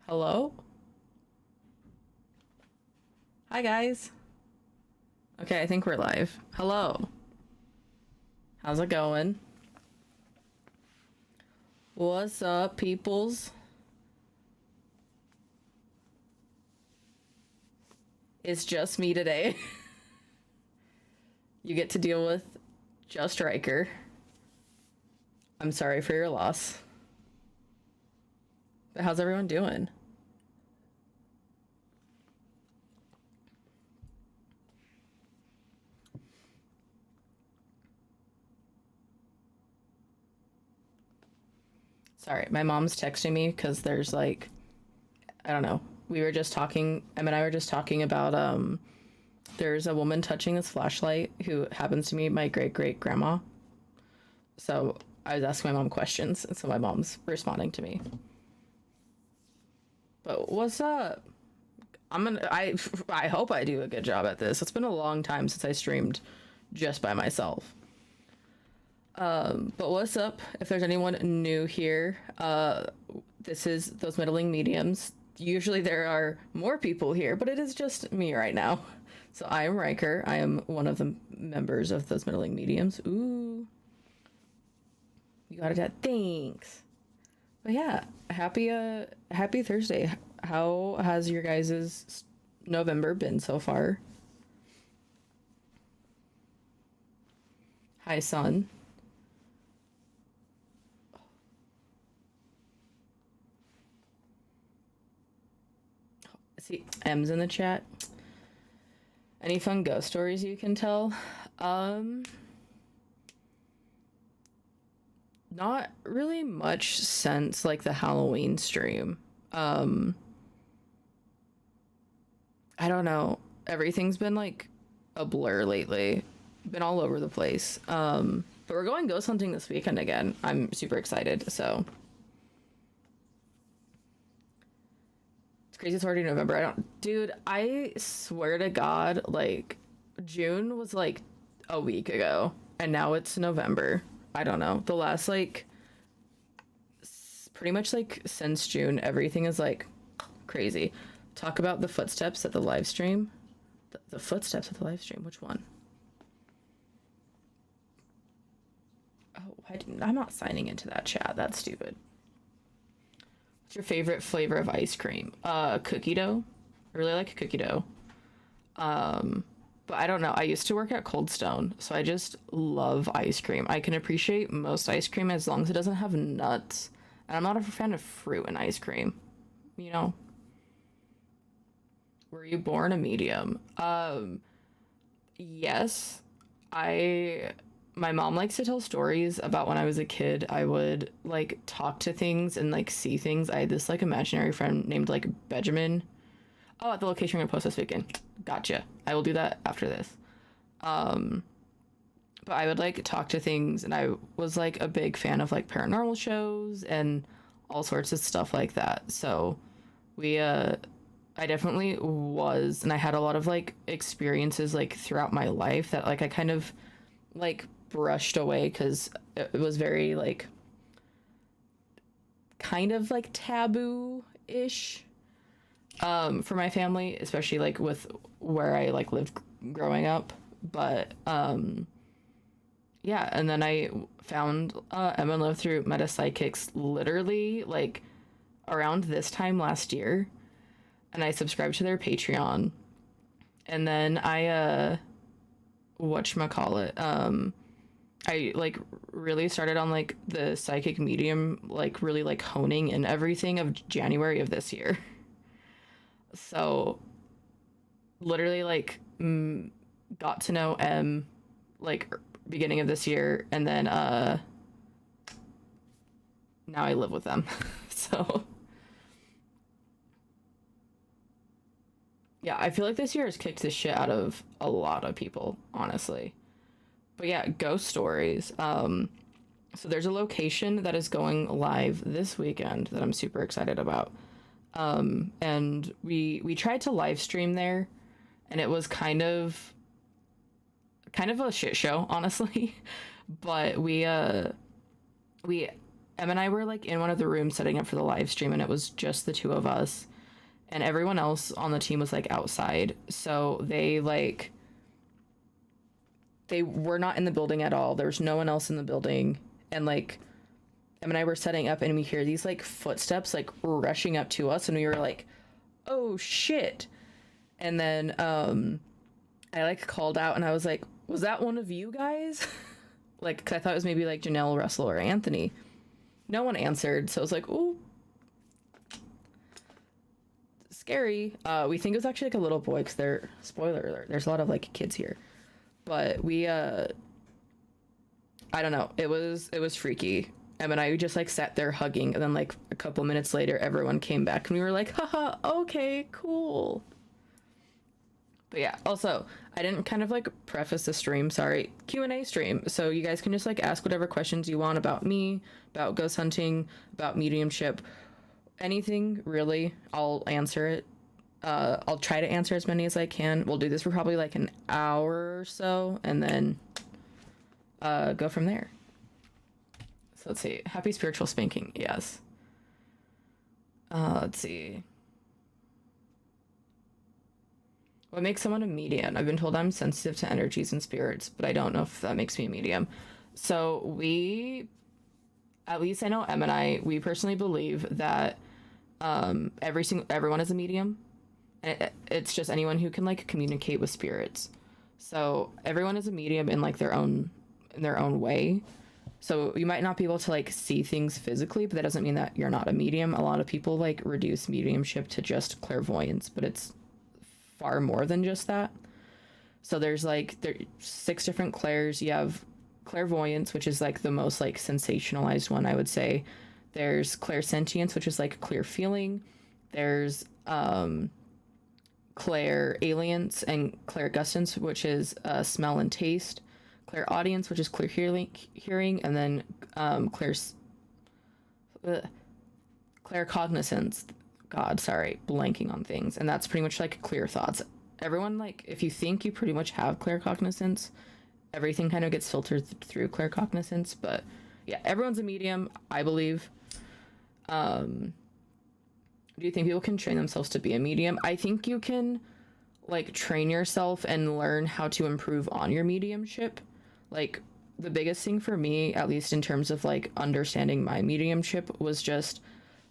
Hello? Hi, guys. Okay, I think we're live. Hello. How's it going? What's up, peoples? It's just me today. You get to deal with just Riker. I'm sorry for your loss. But how's everyone doing? Sorry, my mom's texting me because there's like, I don't know. We were just talking, Em and I were just talking about, there's a woman touching this flashlight who happens to be my great grandma. So I was asking my mom questions, and so my mom's responding to me. But what's up? I hope I do a good job at this. It's been a long time since I streamed just by myself. But what's up? If there's anyone new here, this is Those Meddling Mediums. Usually there are more people here, but it is just me right now. So I am Riker. I am one of the members of Those Meddling Mediums. Ooh. You got it at thanks. But yeah, happy Thursday. How has your guys' November been so far? Hi, son. See, M's in the chat. Any fun ghost stories you can tell? Not really much since like the Halloween stream. I don't know. Everything's been like a blur lately. Been all over the place. But we're going ghost hunting this weekend again. I'm super excited, so. It's crazy it's already November. Dude, I swear to God, like, June was like a week ago, and now it's November. I don't know. The last, like, pretty much like since June, everything is like crazy. Talk about the footsteps at the live stream. The footsteps at the live stream. Which one? Oh, I'm not signing into that chat. That's stupid. What's your favorite flavor of ice cream? Cookie dough. I really like cookie dough. But I don't know. I used to work at Cold Stone, so I just love ice cream. I can appreciate most ice cream as long as it doesn't have nuts. And I'm not a fan of fruit in ice cream. You know? Were you born a medium? Yes. My mom likes to tell stories about when I was a kid. I would like talk to things and like see things. I had this like imaginary friend named like Benjamin. Oh, at the location we're gonna post this weekend. Gotcha. I will do that after this. But I would like talk to things, and I was like a big fan of like paranormal shows and all sorts of stuff like that. So I definitely was, and I had a lot of like experiences like throughout my life that like I kind of like brushed away because it was very like kind of like taboo-ish for my family, especially like with where I like lived growing up. But yeah, and then I found Emma and Love through Meta Psychics literally like around this time last year, and I subscribed to their Patreon, and then I whatchamacallit, I like really started on like the psychic medium, like really like honing and everything of January of this year. So literally like got to know M like beginning of this year, and then now I live with them. So yeah, I feel like this year has kicked the shit out of a lot of people, honestly. But yeah, ghost stories. So there's a location that is going live this weekend that I'm super excited about. And we tried to live stream there, and it was kind of a shit show, honestly. But we Em and I were like in one of the rooms setting up for the live stream, and it was just the two of us, and everyone else on the team was like outside. So they were not in the building at all. There was no one else in the building, and like Em and I were setting up, and we hear these like footsteps like rushing up to us, and we were like, "Oh shit!" And then I like called out, and I was like, "Was that one of you guys?" Like, 'cause I thought it was maybe like Janelle, Russell, or Anthony. No one answered, so I was like, "Ooh, scary." We think it was actually like a little boy, because they're, spoiler alert, there's a lot of like kids here. But we I don't know, it was freaky. Em and I just like sat there hugging, and then like a couple minutes later everyone came back, and we were like, haha, okay, cool. But yeah, also, I didn't kind of like preface the stream, sorry, Q&A stream, so you guys can just like ask whatever questions you want about me, about ghost hunting, about mediumship, anything really. I'll answer it. I'll try to answer as many as I can. We'll do this for probably like an hour or so, and then go from there. So let's see. Happy spiritual spanking. Yes. Let's see. What makes someone a medium? I've been told I'm sensitive to energies and spirits, but I don't know if that makes me a medium. So at least I know Em and I, we personally believe that everyone is a medium. And it's just anyone who can like communicate with spirits. So everyone is a medium in like in their own way. So you might not be able to like see things physically, but that doesn't mean that you're not a medium. A lot of people like reduce mediumship to just clairvoyance, but it's far more than just that. So there's 6 different clairs. You have clairvoyance, which is like the most like sensationalized one, I would say. There's clairsentience, which is like clear feeling. There's clairalience and clairgustance, which is smell and taste. Clairaudience, which is clear hearing, and then claircognizance. God, sorry, blanking on things. And that's pretty much like clear thoughts. Everyone, like, if you think you pretty much have claircognizance, everything kind of gets filtered through claircognizance. But yeah, everyone's a medium, I believe. Do you think people can train themselves to be a medium? I think you can like train yourself and learn how to improve on your mediumship. Like, the biggest thing for me, at least in terms of like understanding my mediumship, was just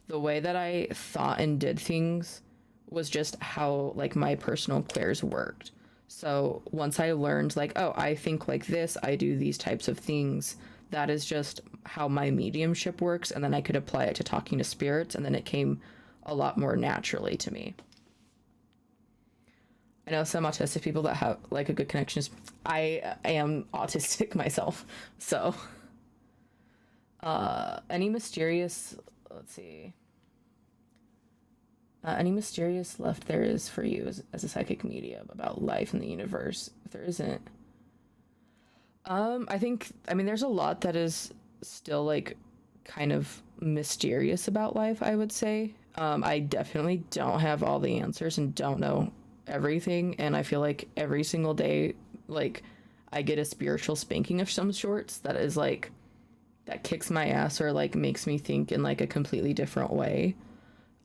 the way that I thought and did things was just how like my personal clairs worked. So once I learned like, oh, I think like this, I do these types of things, that is just how my mediumship works, and then I could apply it to talking to spirits, and then it came a lot more naturally to me. I know some autistic people that have like a good connection. I am autistic myself, so any mysterious, let's see, any mysterious left there is for you as a psychic medium about life in the universe? If there isn't, I mean, there's a lot that is still like kind of mysterious about life, I would say. I definitely don't have all the answers and don't know everything, and I feel like every single day, like, I get a spiritual spanking of some sorts that is like, that kicks my ass or like makes me think in like a completely different way.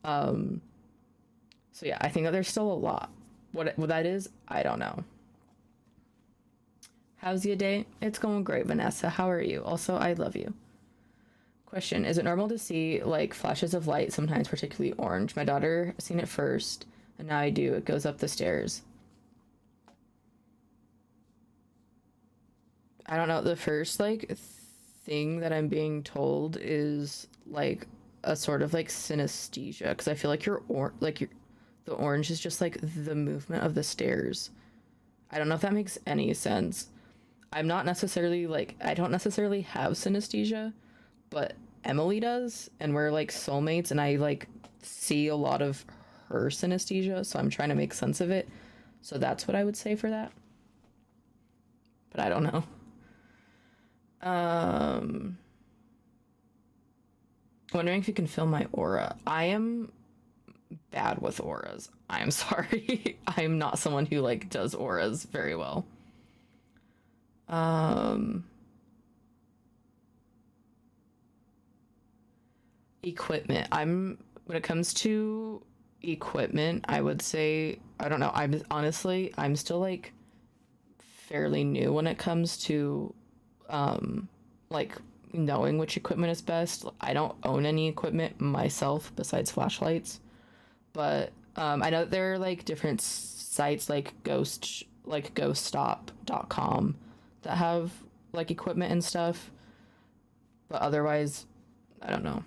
So yeah, I think that there's still a lot. What that is, I don't know. How's your day? It's going great, Vanessa. How are you? Also, I love you. Question: is it normal to see like flashes of light, sometimes particularly orange? My daughter seen it first, and now I do. It goes up the stairs. I don't know. The first like thing that I'm being told is like a sort of like synesthesia, because I feel like the orange is just like the movement of the stairs. I don't know if that makes any sense. I'm not necessarily like, I don't necessarily have synesthesia, but Emily does, and we're like soulmates, and I like see a lot of her synesthesia, so I'm trying to make sense of it. So that's what I would say for that. But I don't know. Wondering if you can feel my aura. I am bad with auras. I'm sorry. I'm not someone who like does auras very well. Equipment. When it comes to equipment, I would say, I don't know. I'm still like fairly new when it comes to like knowing which equipment is best. I don't own any equipment myself besides flashlights, but I know that there are like different sites like ghoststop.com that have like equipment and stuff, but otherwise, I don't know.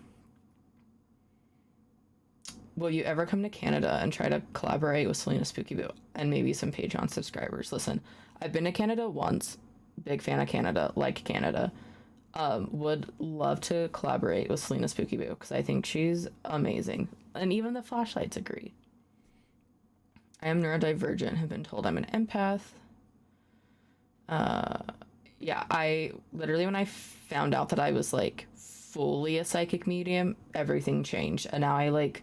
Will you ever come to Canada and try to collaborate with Selena Spooky Boo and maybe some Patreon subscribers? Listen, I've been to Canada once, big fan of Canada, like Canada. Would love to collaborate with Selena Spooky Boo because I think she's amazing. And even the flashlights agree. I am neurodivergent, have been told I'm an empath. Yeah, I literally, when I found out that I was like fully a psychic medium, everything changed. And now I like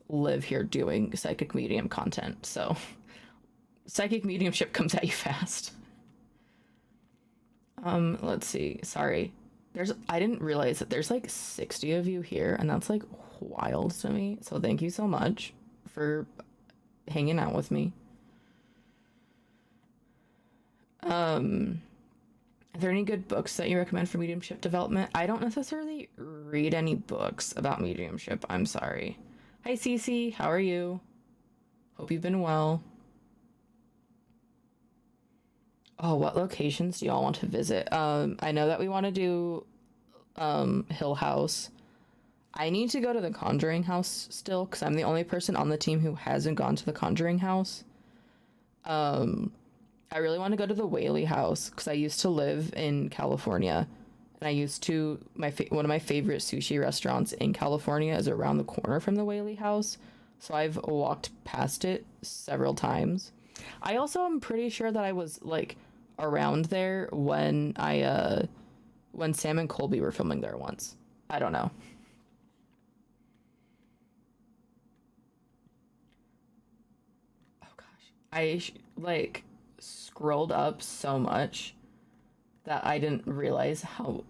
live here doing psychic medium content. So psychic mediumship comes at you fast. Let's see. Sorry. I didn't realize that there's like 60 of you here, and that's like wild to me. So thank you so much for hanging out with me. Are there any good books that you recommend for mediumship development? I don't necessarily read any books about mediumship. I'm sorry. Hi, Cece. How are you? Hope you've been well. Oh, what locations do y'all want to visit? I know that we want to do Hill House. I need to go to the Conjuring house still because I'm the only person on the team who hasn't gone to the Conjuring house. I really want to go to the Whaley house because I used to live in California, and I used to one of my favorite sushi restaurants in California is around the corner from the Whaley house, so I've walked past it several times. I also am pretty sure that I was like around there when when Sam and Colby were filming there once. I don't know. Oh gosh, like scrolled up so much that I didn't realize how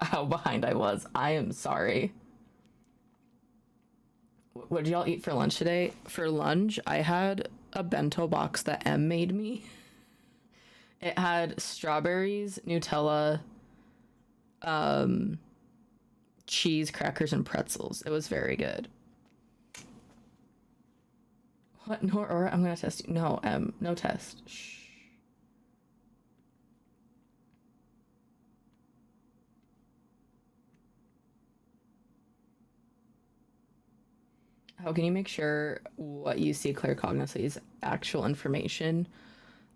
how behind I was. I am sorry. What did y'all eat for lunch today? For lunch, I had a bento box that M made me. It had strawberries, Nutella, cheese, crackers, and pretzels. It was very good. What? No, or I'm gonna test you. No, M, no test. Shh. How can you make sure what you see claircognoscently is actual information?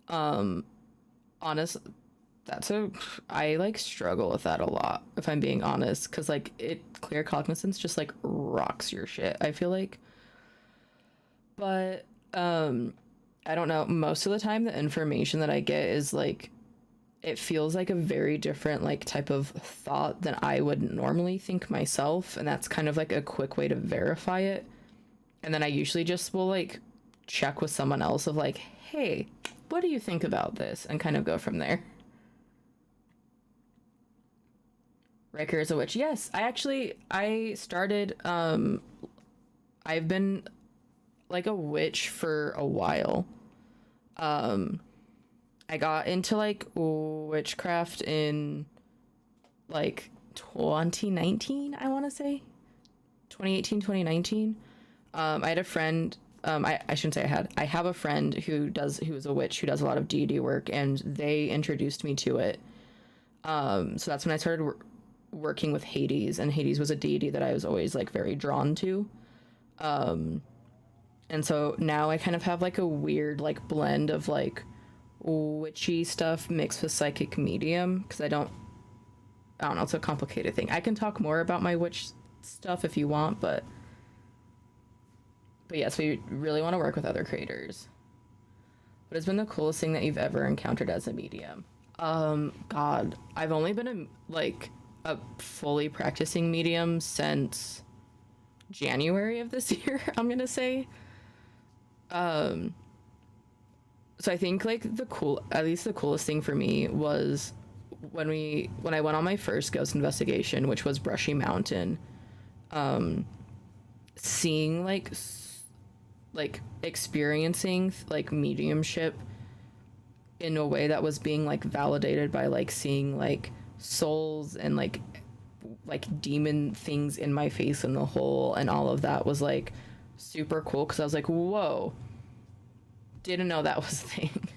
Honest, I like struggle with that a lot, if I'm being honest, because like claircognizance just like rocks your shit, I feel like. But I don't know, most of the time the information that I get is like, it feels like a very different like type of thought than I would normally think myself, and that's kind of like a quick way to verify it. And then I usually just will like check with someone else of like, hey, what do you think about this? And kind of go from there. Riker is a witch. Yes, I started, I've been like a witch for a while. I got into like witchcraft in like 2019, I want to say. 2018, 2019. I had a friend, I shouldn't say I have a friend who's a witch who does a lot of deity work, and they introduced me to it. So that's when I started working with Hades, and Hades was a deity that I was always like very drawn to. And so now I kind of have like a weird like blend of like witchy stuff mixed with psychic medium, because I don't know, it's a complicated thing. I can talk more about my witch stuff if you want, but yes, we really want to work with other creators. What has been the coolest thing that you've ever encountered as a medium? God, I've only been a fully practicing medium since January of this year, I'm gonna say. So I think like at least the coolest thing for me was when I went on my first ghost investigation, which was Brushy Mountain. seeing like experiencing like mediumship in a way that was being like validated by like seeing like souls and like demon things in my face in the hole, and all of that was like super cool because I was like, whoa, didn't know that was a thing.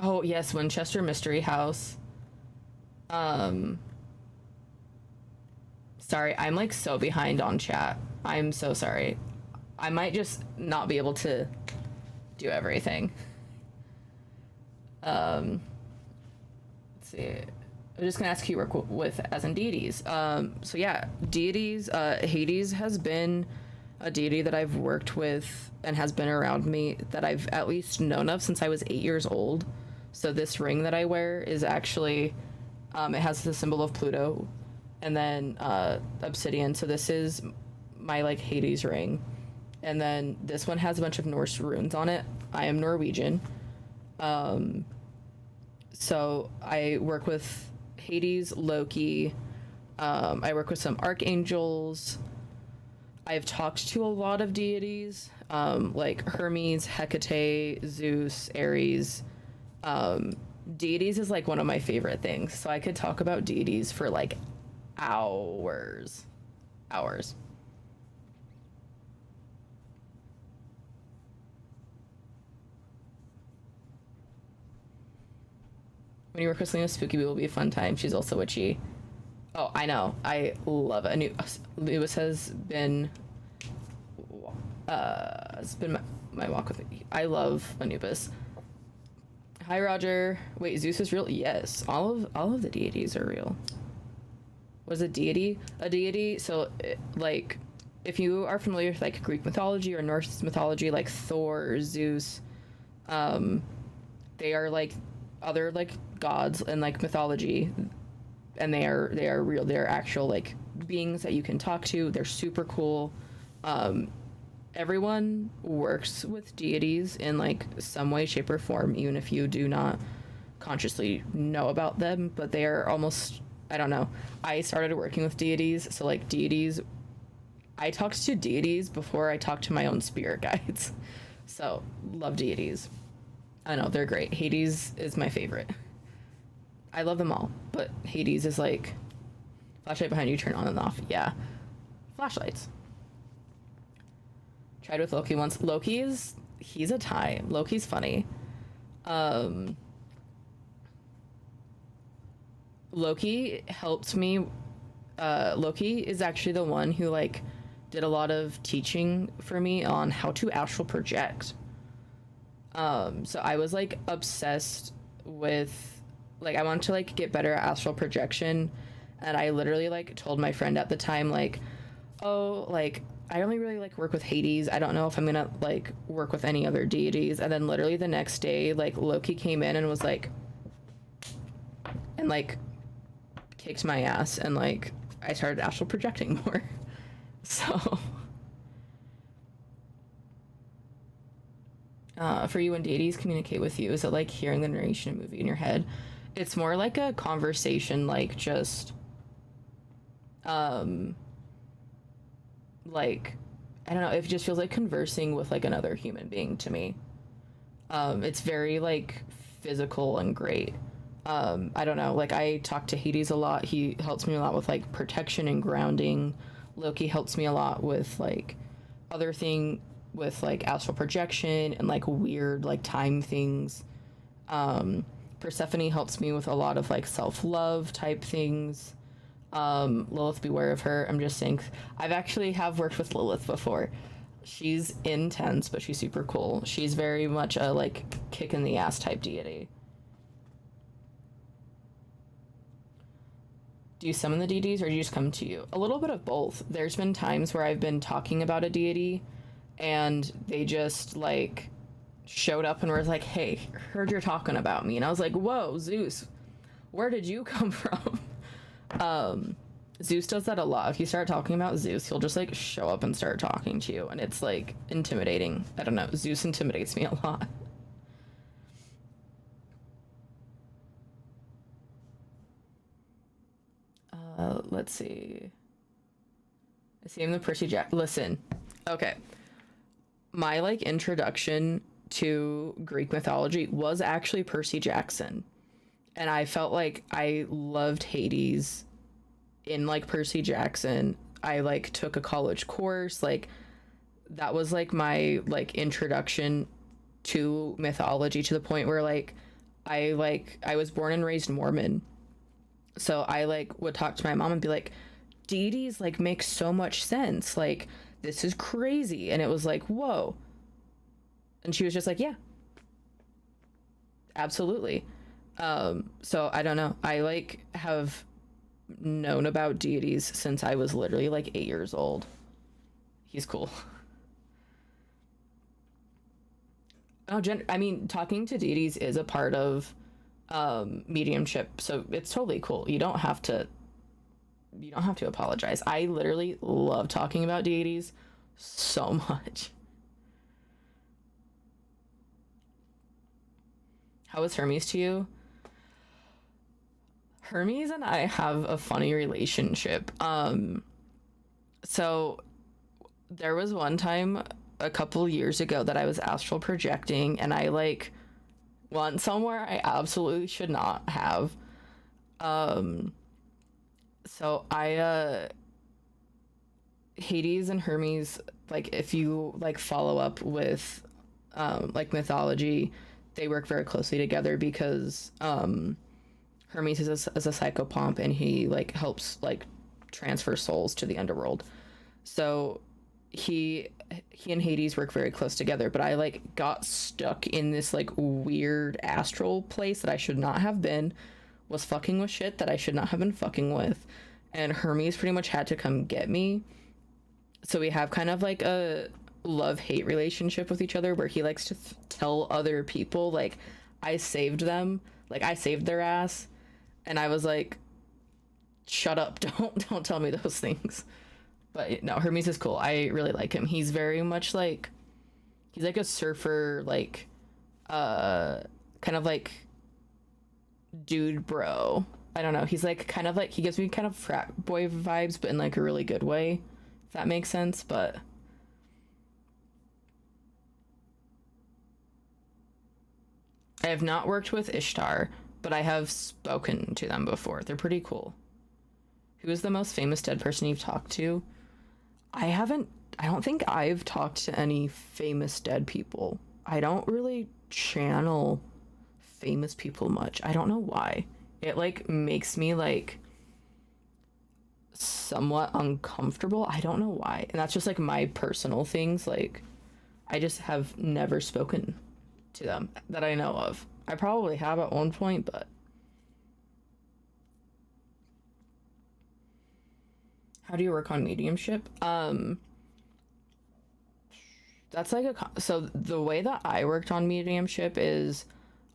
Oh yes, Winchester Mystery House. um Sorry, I'm like so behind on chat. I'm so sorry. I might just not be able to do everything. Let's see. I'm just gonna ask who you work with as in deities. So yeah, deities. Hades has been a deity that I've worked with and has been around me that I've at least known of since I was 8 years old. So this ring that I wear is actually, it has the symbol of Pluto, and then obsidian. So this is my like Hades ring, and then this one has a bunch of Norse runes on it. I am Norwegian. So I work with Hades, Loki. I work with some archangels. I've talked to a lot of deities, like Hermes, Hecate, Zeus, Ares. Deities is like one of my favorite things. So I could talk about deities for like hours. Hours. When you work with Selena Spooky, it will be a fun time. She's also witchy. Oh, I know. I love it. Lewis has been my walk with it. I love Anubis. Hi, Roger. Wait, Zeus is real? Yes. All of the deities are real. What is a deity? A deity, so like if you are familiar with like Greek mythology or Norse mythology, like Thor, Zeus, they are like other like gods and like mythology, and they are real. They're actual like beings that you can talk to. They're super cool. Everyone works with deities in like some way, shape, or form, even if you do not consciously know about them. But they are almost, I don't know. I started working with deities, so like deities, I talked to deities before I talked to my own spirit guides. So love deities. I know, they're great. Hades is my favorite. I love them all, but Hades is like flashlight behind you, turn on and off. Yeah, flashlights. Tried with Loki once. He's a time. Loki's funny. Loki helped me. Loki is actually the one who like did a lot of teaching for me on how to astral project. So I was like obsessed with, like, I wanted to like get better at astral projection, and I literally like told my friend at the time, like, oh, like I only really like work with Hades. I don't know if I'm gonna like work with any other deities. And then literally the next day, like Loki came in and was like, and like kicked my ass, and like I started astral projecting more. So for you, when deities communicate with you, is it like hearing the narration of a movie in your head? It's more like a conversation, like just like, I don't know, it just feels like conversing with like another human being to me. It's very like physical and great. I don't know, like I talk to Hades a lot. He helps me a lot with like protection and grounding. Loki helps me a lot with like other thing, with like astral projection and like weird like time things. Persephone helps me with a lot of like self-love type things. Lilith, beware of her. I'm just saying, I've actually have worked with Lilith before. She's intense, but she's super cool. She's very much a like kick in the ass type deity. Do you summon the deities or do you just come to you? A little bit of both. There's been times where I've been talking about a deity and they just like showed up and was like, hey, heard you're talking about me. And I was like, whoa, Zeus, where did you come from? Zeus does that a lot. If you start talking about Zeus, he'll just like show up and start talking to you, and it's like intimidating. I don't know. Zeus intimidates me a lot. Let's see. I see him the Percy Jack. Listen, okay. My like introduction to Greek mythology was actually Percy Jackson, and I felt like I loved Hades in like Percy Jackson. I like took a college course, like that was like my like introduction to mythology, to the point where I was born and raised Mormon. So I like would talk to my mom and be like, deities like make so much sense. Like this is crazy. And it was like, whoa. And she was just like, yeah, absolutely. So I don't know. I like have known about deities since I was literally like 8 years old. He's cool. Oh, I mean, talking to deities is a part of mediumship, so it's totally cool. You don't have to apologize. I literally love talking about deities so much. How was Hermes to you? Hermes and I have a funny relationship. So there was one time a couple years ago that I was astral projecting, and I like went somewhere I absolutely should not have. So I Hades and Hermes, like if you like follow up with like mythology, they work very closely together because Hermes is a psychopomp, and he like helps like transfer souls to the underworld. So he and Hades work very close together, but I like got stuck in this like weird astral place that I should not have been, was fucking with shit that I should not have been fucking with, and Hermes pretty much had to come get me. So we have kind of like a love-hate relationship with each other, where he likes to tell other people like I saved them, like I saved their ass, and I was like, shut up, don't tell me those things. But no, Hermes is cool. I really like him. He's very much like, he's like a surfer, like kind of like dude bro. I don't know. He's like kind of like, he gives me kind of frat boy vibes, but in like a really good way, if that makes sense. But I have not worked with Ishtar, but I have spoken to them before. They're pretty cool. Who is the most famous dead person you've talked to? I don't think I've talked to any famous dead people. I don't really channel famous people much. I don't know why. It like makes me like somewhat uncomfortable. I don't know why. And that's just like my personal things. Like I just have never spoken to them that I know of. I probably have at one point, but how do you work on mediumship? That's like so the way that I worked on mediumship is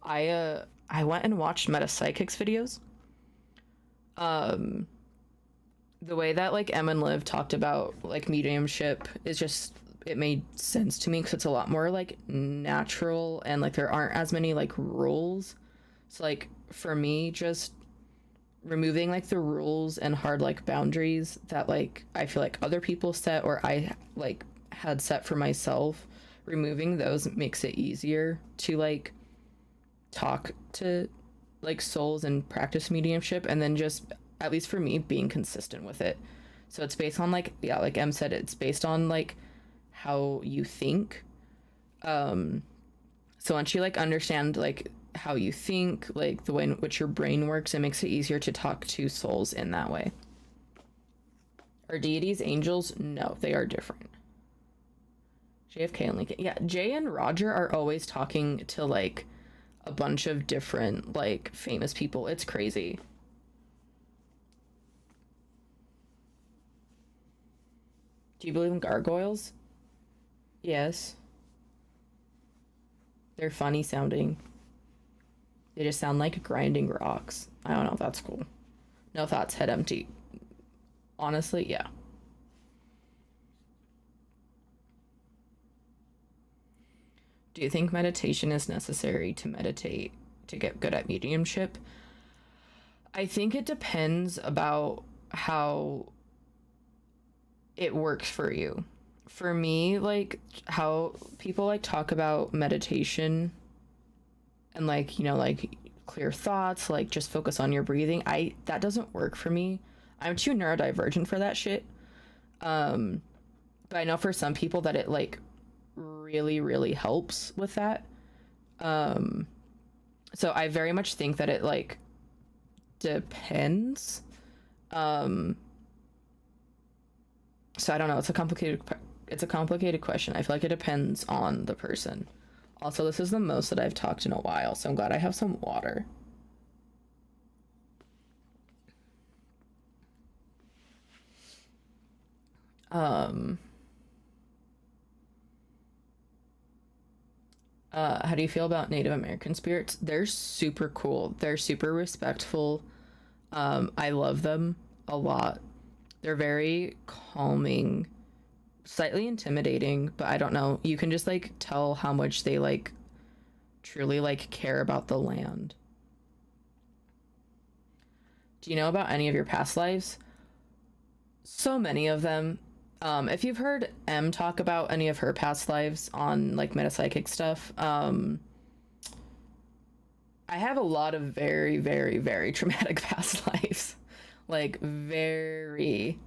I went and watched metapsychics videos. The way that like Em and Liv talked about like mediumship is just, it made sense to me because it's a lot more like natural, and like there aren't as many like rules. So like for me, just removing like the rules and hard like boundaries that like I feel like other people set, or I like had set for myself, removing those makes it easier to like talk to like souls and practice mediumship, and then just, at least for me, being consistent with it. So it's based on like, yeah, like Em said, it's based on like how you think. So once you like understand like how you think, like the way in which your brain works, it makes it easier to talk to souls in that way. Are deities angels? No, they are different. JFK and Lincoln. Yeah, Jay and Roger are always talking to like a bunch of different like famous people. It's crazy. Do you believe in gargoyles? Yes. They're funny sounding. They just sound like grinding rocks. I don't know. That's cool. No thoughts, head empty. Honestly, yeah. Do you think meditation is necessary to meditate to get good at mediumship? I think it depends about how it works for you. For me, like how people like talk about meditation and like, like clear thoughts, like just focus on your breathing. That doesn't work for me. I'm too neurodivergent for that shit. Um, but I know for some people that it like really, really helps with that. Um, so I very much think that it like depends. Um, so I don't know. It's a complicated question. I feel like it depends on the person. Also, this is the most that I've talked in a while, so I'm glad I have some water. Um, how do you feel about Native American spirits? They're super cool. They're super respectful. I love them a lot. They're very calming, slightly intimidating, but I don't know. You can just like tell how much they like truly like care about the land. Do you know about any of your past lives? So many of them. If you've heard M talk about any of her past lives on like metapsychic stuff, I have a lot of very, very, very traumatic past lives. Like very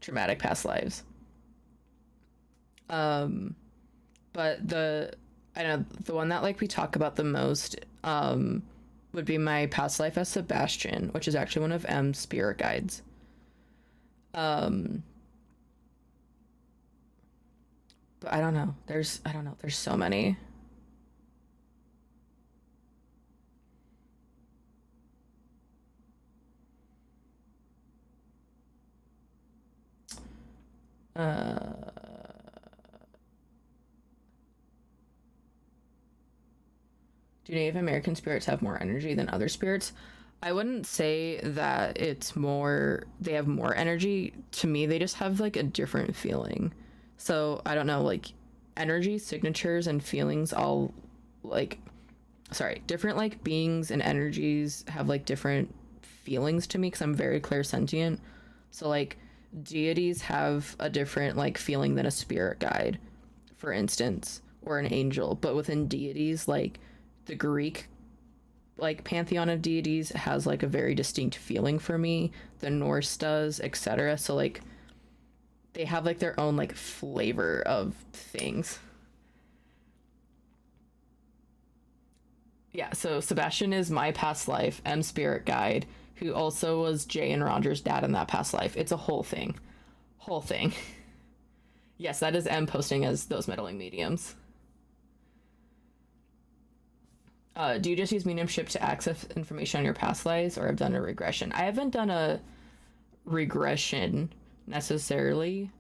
traumatic past lives. Um, but I know the one that like we talk about the most would be my past life as Sebastian, which is actually one of M's spirit guides. Um, but I don't know. I don't know. There's so many. Uh, do Native American spirits have more energy than other spirits? I wouldn't say that they have more energy. To me, they just have like a different feeling. So I don't know, like energy signatures and feelings all like, sorry, different like beings and energies have like different feelings to me because I'm very clairsentient. So like deities have a different like feeling than a spirit guide, for instance, or an angel. But within deities, like the Greek like pantheon of deities has like a very distinct feeling for me. The Norse does, etc. So like they have like their own like flavor of things. Yeah, so Sebastian is my past life, M spirit guide, who also was Jay and Roger's dad in that past life. It's a whole thing. Whole thing. Yes, that is M posting as those meddling mediums. Do you just use mediumship to access information on your past lives or have done a regression? I haven't done a regression necessarily.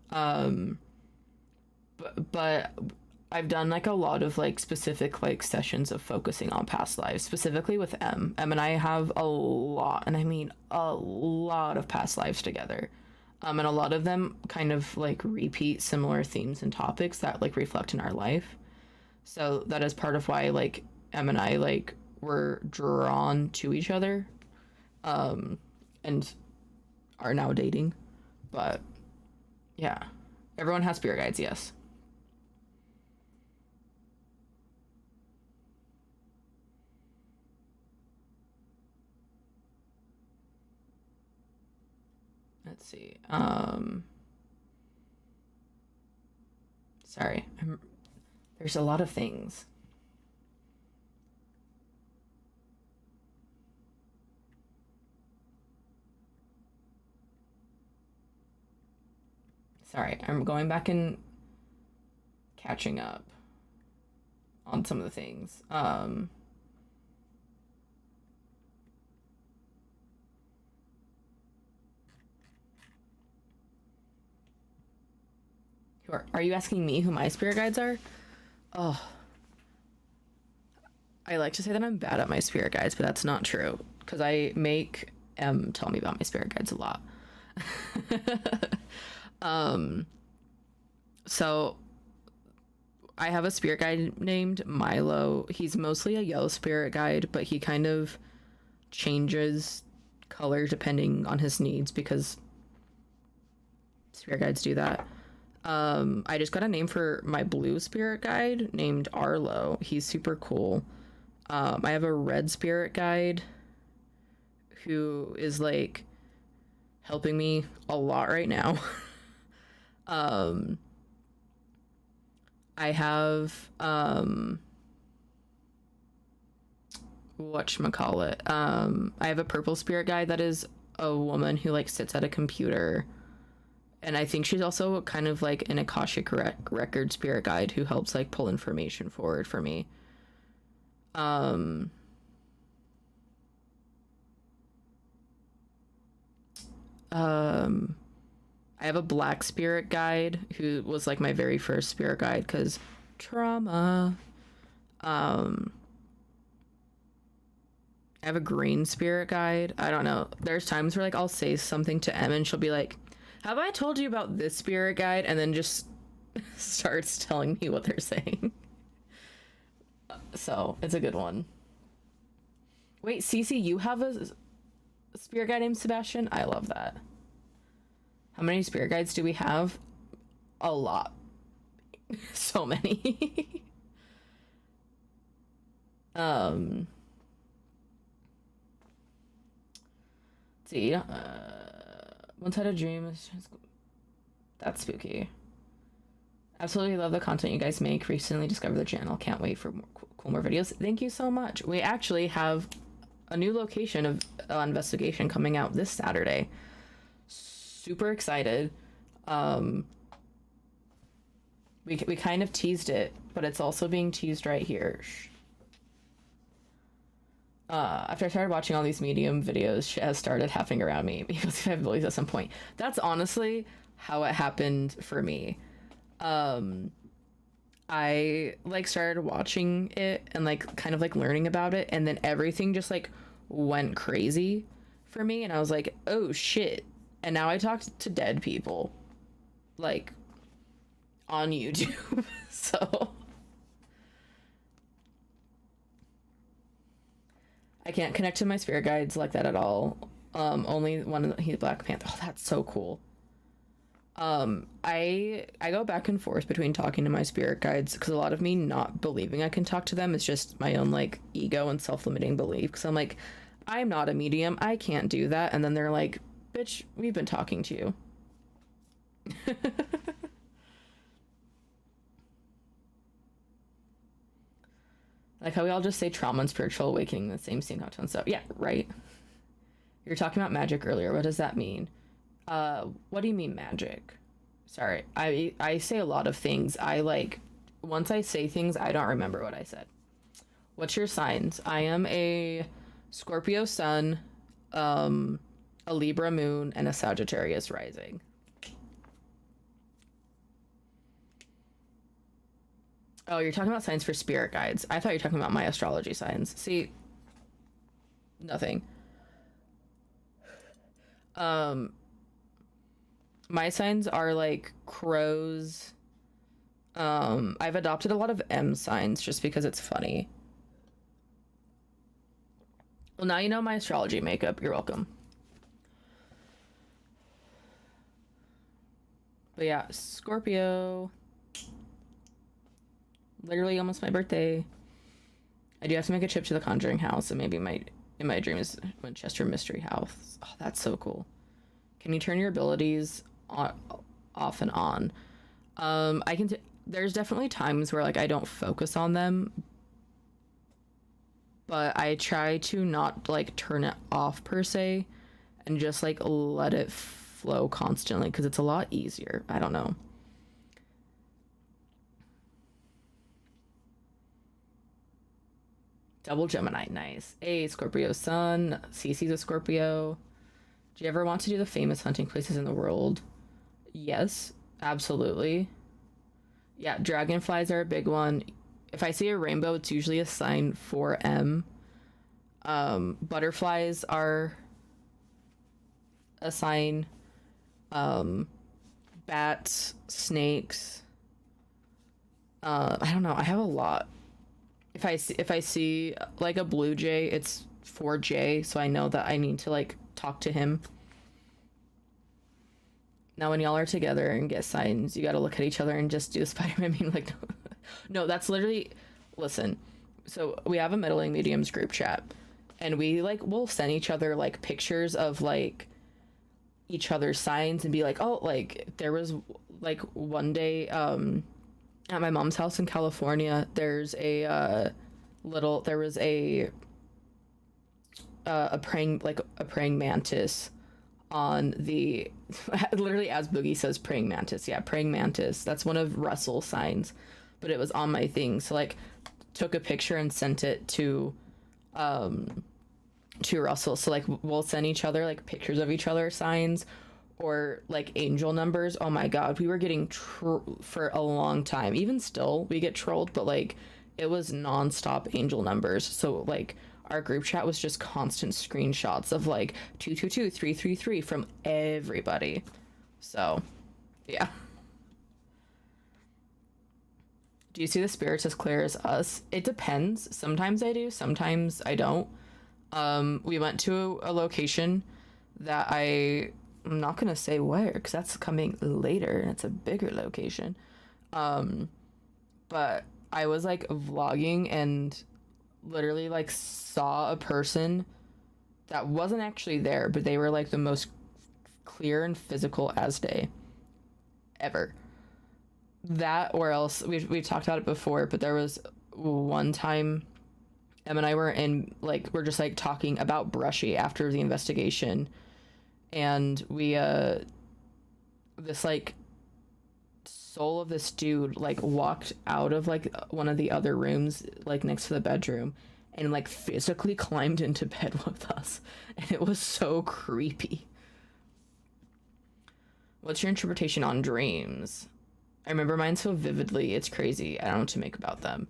But I've done like a lot of like specific like sessions of focusing on past lives, specifically with M. M and I have a lot, and I mean a lot of past lives together. And a lot of them kind of like repeat similar themes and topics that like reflect in our life. So that is part of why like M and I like were drawn to each other, and are now dating. But yeah, everyone has spirit guides, yes. Let's see. Sorry, there's a lot of things. Sorry, I'm going back and catching up on some of the things. Are you asking me who my spirit guides are? Oh, I like to say that I'm bad at my spirit guides, but that's not true because I make tell me about my spirit guides a lot. So I have a spirit guide named Milo. He's mostly a yellow spirit guide, but he kind of changes color depending on his needs because spirit guides do that. I just got a name for my blue spirit guide named Arlo. He's super cool. I have a red spirit guide who is like helping me a lot right now. I have whatchamacallit. I have a purple spirit guide that is a woman who like sits at a computer, and I think she's also kind of like an Akashic record spirit guide who helps like pull information forward for me. I have a black spirit guide who was like my very first spirit guide because trauma. I have a green spirit guide. I don't know. There's times where like I'll say something to Em and she'll be like, have I told you about this spirit guide? And then just starts telling me what they're saying. So it's a good one. Wait, Cece, you have a spirit guide named Sebastian? I love that. How many spirit guides do we have? A lot. So many. Let's see. Once had a dream. That's spooky. Absolutely love the content you guys make. Recently discovered the channel. Can't wait for more videos. Thank you so much. We actually have a new location of investigation coming out this Saturday. Super excited. We kind of teased it, but it's also being teased right here. After I started watching all these medium videos, shit has started happening around me because I have beliefs at some point. That's honestly how it happened for me. I like started watching it and like kind of like learning about it, and then everything just like went crazy for me, and I was like, oh shit. And now I talk to dead people like on YouTube. So I can't connect to my spirit guides like that at all. Only one, he's Black Panther. Oh, that's so cool. I go back and forth between talking to my spirit guides because a lot of me not believing I can talk to them is just my own like ego and self-limiting belief, because I'm like, I'm not a medium, I can't do that. And then they're like, bitch, we've been talking to you. Like how we all just say trauma and spiritual awakening in the same tone. So yeah, right. You're talking about magic earlier. What does that mean? What do you mean magic? Sorry, I say a lot of things. I like, once I say things, I don't remember what I said. What's your signs? I am a Scorpio sun, a Libra moon, and a Sagittarius rising. Oh, you're talking about signs for spirit guides. I thought you were talking about my astrology signs. See, nothing. My signs are like crows. I've adopted a lot of M signs just because it's funny. Well, now you know my astrology makeup. You're welcome. But yeah, Scorpio. Literally almost my birthday. I do have to make a trip to the Conjuring house, and maybe in my dream is Winchester Mystery House. Oh, that's so cool. Can you turn your abilities off and on? I can. There's definitely times where like I don't focus on them, but I try to not like turn it off per se, and just like let it flow constantly because it's a lot easier. I don't know. Double Gemini, nice. A Scorpio sun. Cece's a Scorpio. Do you ever want to do the famous hunting places in the world? Yes, absolutely. Yeah, dragonflies are a big one. If I see a rainbow, it's usually a sign for M. Butterflies are a sign Bats, snakes. I don't know. I have a lot. If I see like a blue jay, it's for Jay, so I know that I need to like talk to him. Now, when y'all are together and get signs, you got to look at each other and just do Spider-Man meme. Like, no, that's literally. Listen, so we have a Meddling Mediums group chat, and we like will send each other like pictures of like each other's signs and be like, oh, like there was like one day at my mom's house in California, there's a there was a praying mantis on the literally as Boogie says praying mantis. Yeah, praying mantis. That's one of Russell's signs, but it was on my thing. So like took a picture and sent it to Russell. So like we'll send each other like pictures of each other's signs or like angel numbers. Oh my god, we were getting for a long time. Even still, we get trolled, but like it was nonstop angel numbers. So like our group chat was just constant screenshots of like 222 333 from everybody. So yeah. Do you see the spirits as clear as us? It depends. Sometimes I do, sometimes I don't. We went to a location that I'm not gonna say where because that's coming later and it's a bigger location. But I was like vlogging and literally like saw a person that wasn't actually there, but they were like the most clear and physical as day ever. That or else we've talked about it before, but there was one time Em and I were in like we're just like talking about Brushy after the investigation, and we this like soul of this dude like walked out of like one of the other rooms like next to the bedroom and like physically climbed into bed with us, and it was so creepy. What's your interpretation on dreams? I remember mine so vividly, it's crazy. I don't know what to make about them.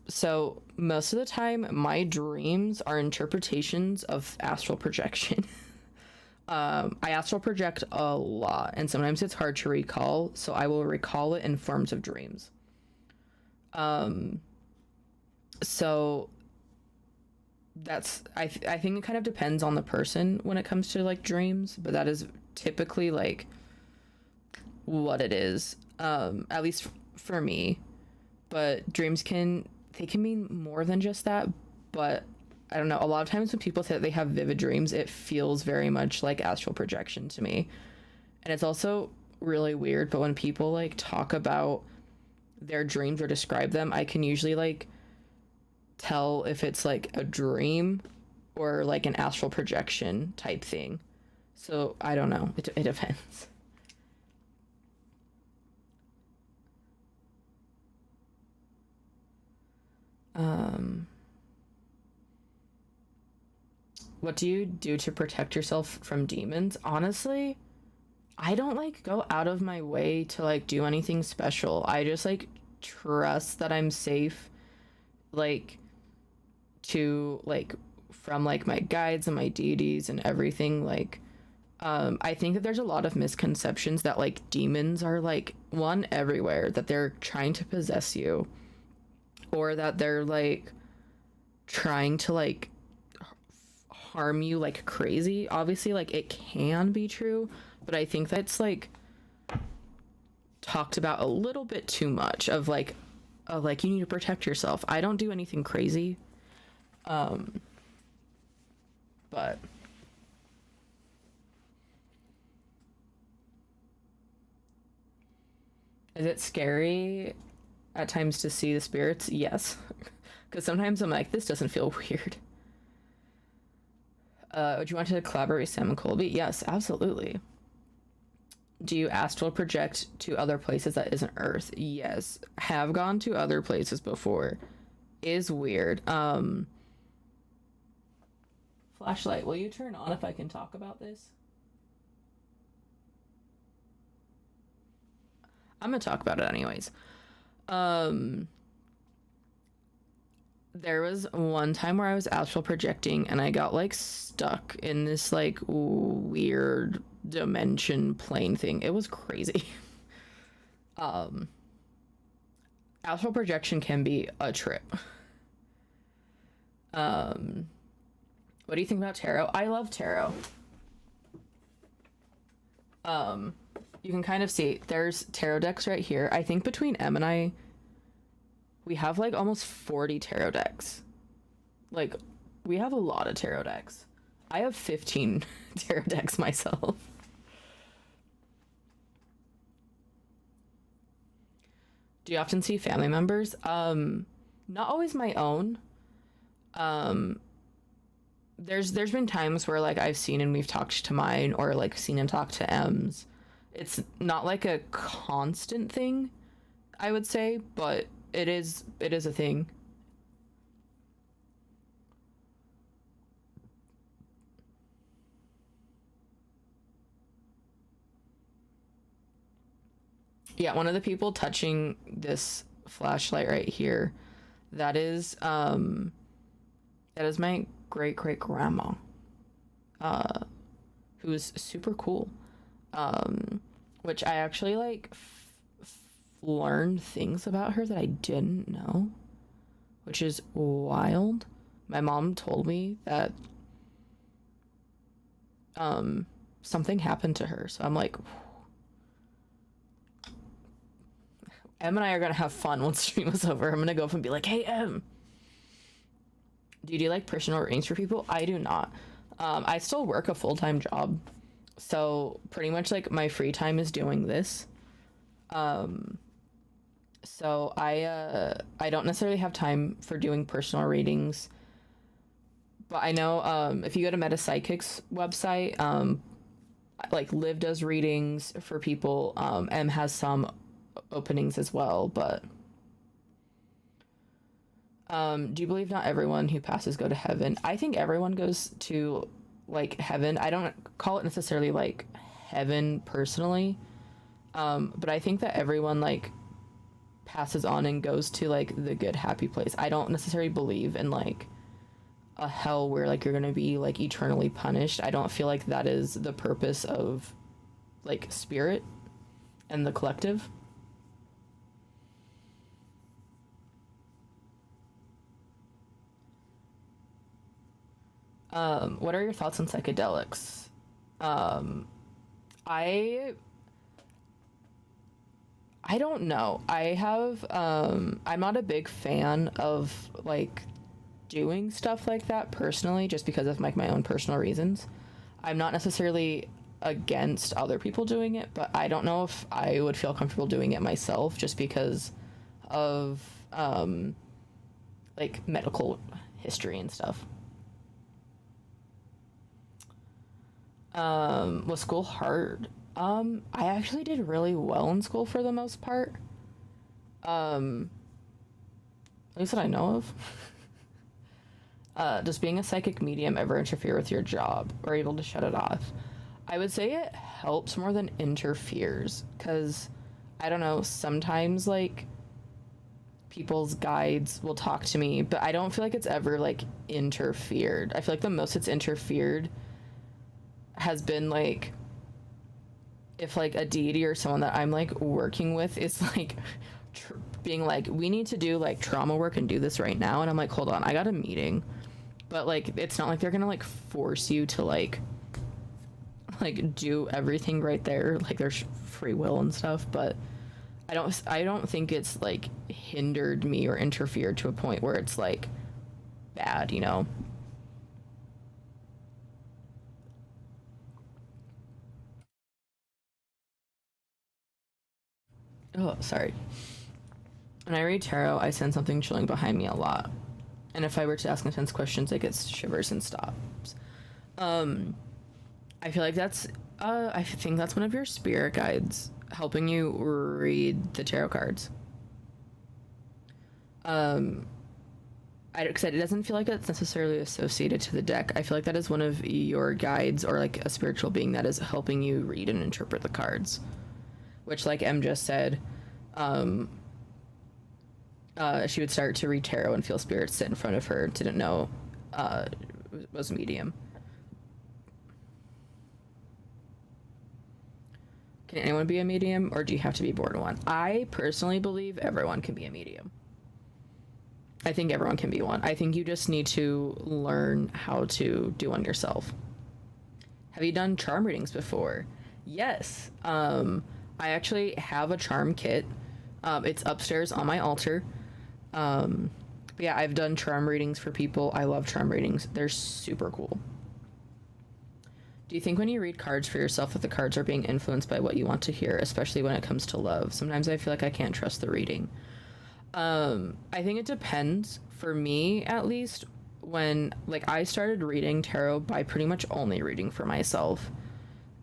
So most of the time my dreams are interpretations of astral projection. I astral project a lot, and sometimes it's hard to recall, so I will recall it in forms of dreams. So that's I think it kind of depends on the person when it comes to like dreams, but that is typically like what it is, at least for me. But dreams can mean more than just that, but I don't know, a lot of times when people say that they have vivid dreams, it feels very much like astral projection to me. And it's also really weird, but when people like talk about their dreams or describe them, I can usually like tell if it's like a dream or like an astral projection type thing. So I don't know, it depends. What do you do to protect yourself from demons? Honestly, I don't like go out of my way to like do anything special. I just like trust that I'm safe, like to like from like my guides and my deities and everything. Like I think that there's a lot of misconceptions that like demons are like one everywhere, that they're trying to possess you, or that they're like trying to like harm you like crazy. Obviously like it can be true, but I think that's like talked about a little bit too much of like you need to protect yourself. I don't do anything crazy, but is it scary at times to see the spirits? Yes. Because sometimes I'm like, this doesn't feel weird. Would you want to collaborate with Sam and Colby? Yes, absolutely. Do you astral project to other places that isn't Earth? Yes. Have gone to other places before. Is weird. Flashlight, will you turn on if I can talk about this? I'm gonna talk about it anyways. There was one time where I was astral projecting and I got like stuck in this like weird dimension plane thing. It was crazy. Astral projection can be a trip. What do you think about tarot? I love tarot. You can kind of see there's tarot decks right here. I think between Em and I, we have like almost 40 tarot decks. Like, we have a lot of tarot decks. I have 15 tarot decks myself. Do you often see family members? Not always my own. There's been times where like I've seen and we've talked to mine, or like seen and talked to M's. It's not like a constant thing, I would say, but it is a thing. Yeah, one of the people touching this flashlight right here, that is my great grandma, who's super cool. Which I actually like learned things about her that I didn't know, which is wild. My mom told me that something happened to her, so I'm like, Em and I are gonna have fun once stream is over. I'm gonna go up and be like, hey Em, do you do like personal readings for people? I do not. I still work a full-time job, so pretty much like my free time is doing this. So I don't necessarily have time for doing personal readings, but I know if you go to Metapsychic's website, like Liv does readings for people. Em has some openings as well, but do you believe not everyone who passes go to heaven? I think everyone goes to like heaven. I don't call it necessarily like heaven personally, but I think that everyone like passes on and goes to like the good happy place. I don't necessarily believe in like a hell where like you're gonna be like eternally punished. I don't feel like that is the purpose of like spirit and the collective. What are your thoughts on psychedelics? I don't know. I'm not a big fan of like doing stuff like that personally, just because of like my own personal reasons. I'm not necessarily against other people doing it, but I don't know if I would feel comfortable doing it myself, just because of like medical history and stuff. Was school hard? I actually did really well in school for the most part. At least that I know of. Does being a psychic medium ever interfere with your job, or able to shut it off? I would say it helps more than interferes, because I don't know, sometimes like people's guides will talk to me, but I don't feel like it's ever like interfered. I feel like the most it's interfered has been like if like a deity or someone that I'm like working with is like being like, we need to do like trauma work and do this right now, and I'm like, hold on, I got a meeting. But like it's not like they're gonna like force you to like do everything right there. Like there's free will and stuff, but I don't think it's like hindered me or interfered to a point where it's like bad, you know. Oh, sorry. When I read tarot, I sense something chilling behind me a lot. And if I were to ask intense questions, it gets shivers and stops. I feel like I think that's one of your spirit guides helping you read the tarot cards. Because it doesn't feel like it's necessarily associated to the deck. I feel like that is one of your guides, or like a spiritual being that is helping you read and interpret the cards. Which, like Em just said, she would start to read tarot and feel spirits sit in front of her. Didn't know was a medium. Can anyone be a medium, or do you have to be born one? I personally believe everyone can be a medium. I think everyone can be one. I think you just need to learn how to do one yourself. Have you done charm readings before? Yes. I actually have a charm kit. It's upstairs on my altar. But yeah, I've done charm readings for people. I love charm readings. They're super cool. Do you think when you read cards for yourself that the cards are being influenced by what you want to hear, especially when it comes to love? Sometimes I feel like I can't trust the reading. I think it depends. For me, at least, when like I started reading tarot by pretty much only reading for myself.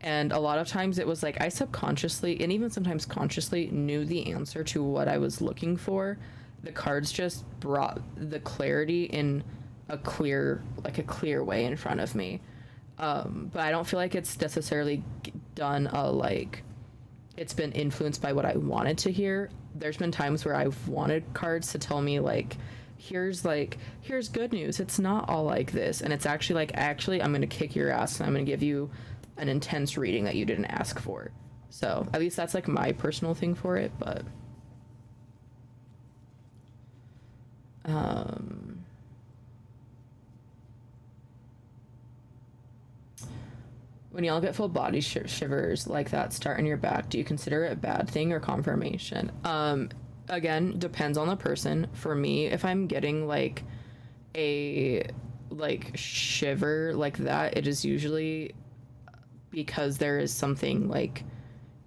And a lot of times it was like I subconsciously and even sometimes consciously knew the answer to what I was looking for. The cards just brought the clarity in a clear way in front of me. But I don't feel like it's necessarily done it's been influenced by what I wanted to hear. There's been times where I've wanted cards to tell me here's good news. It's not all like this. And it's actually I'm going to kick your ass and I'm going to give you an intense reading that you didn't ask for. So at least that's my personal thing for it. But, when y'all get full body shivers like that start in your back, do you consider it a bad thing or confirmation? Again, depends on the person. For me, if I'm getting a shiver like that, it is usually because there is something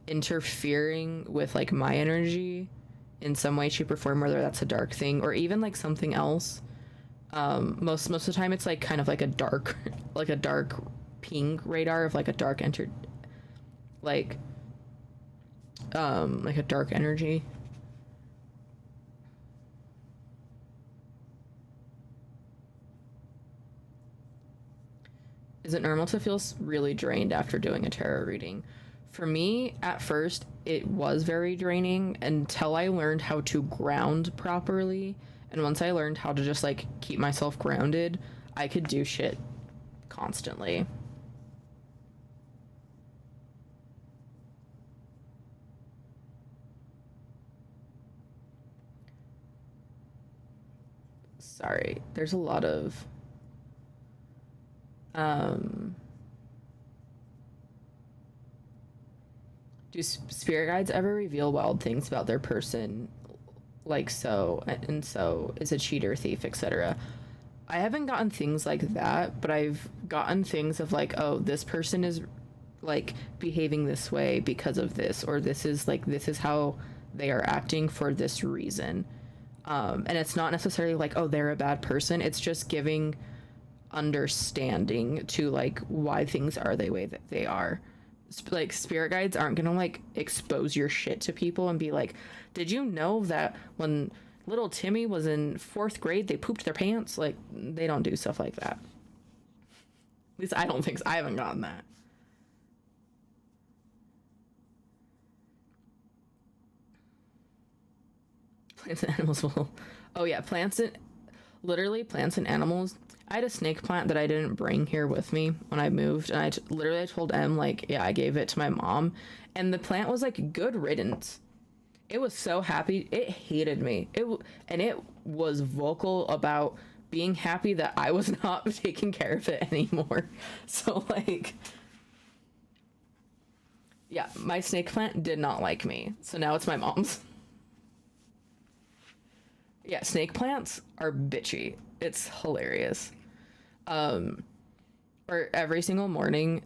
interfering with my energy in some way, shape, or form, whether that's a dark thing or even something else. Most of the time it's kind of a dark a dark ping radar of a dark a dark energy. Is it normal to feel really drained after doing a tarot reading? For me, at first, it was very draining until I learned how to ground properly. And once I learned how to just keep myself grounded, I could do shit constantly. Sorry, there's a lot of do spirit guides ever reveal wild things about their person, so is a cheater, thief, etc.? I haven't gotten things like that, but I've gotten things of oh, this person is behaving this way because of this, or this is how they are acting for this reason. And it's not necessarily oh, they're a bad person. It's just giving understanding to why things are the way that they are. Spirit guides aren't gonna expose your shit to people and be did you know that when little Timmy was in 4th grade they pooped their pants? They don't do stuff like that. At least I don't think so. I haven't gotten that. Plants and animals will... Oh yeah, plants and animals. I had a snake plant that I didn't bring here with me when I moved, and I told Em yeah, I gave it to my mom, and the plant was good riddance. It was so happy. It hated me. It was vocal about being happy that I was not taking care of it anymore. So yeah, my snake plant did not like me, so now it's my mom's. Yeah, snake plants are bitchy. It's hilarious. Or every single morning,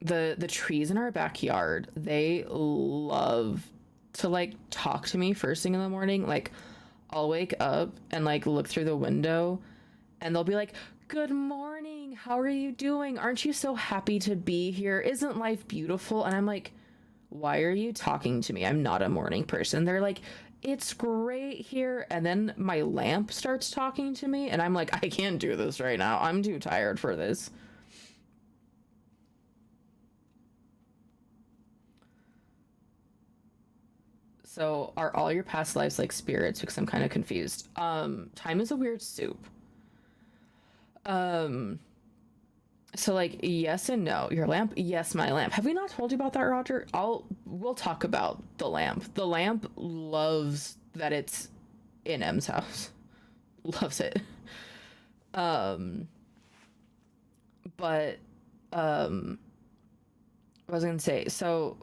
the trees in our backyard, they love to talk to me first thing in the morning. I'll wake up and look through the window and they'll be good morning, how are you doing? Aren't you so happy to be here? Isn't life beautiful? And I'm why are you talking to me? I'm not a morning person. They're it's great here. And then my lamp starts talking to me and I'm I can't do this right now. I'm too tired for this. So are all your past lives spirits? Because I'm kind of confused. Time is a weird soup. So like yes and no. Your lamp, yes, my lamp. Have we not told you about that, Roger? We'll talk about the lamp. The lamp loves that it's in M's house. Loves it. Um but what was I gonna say? So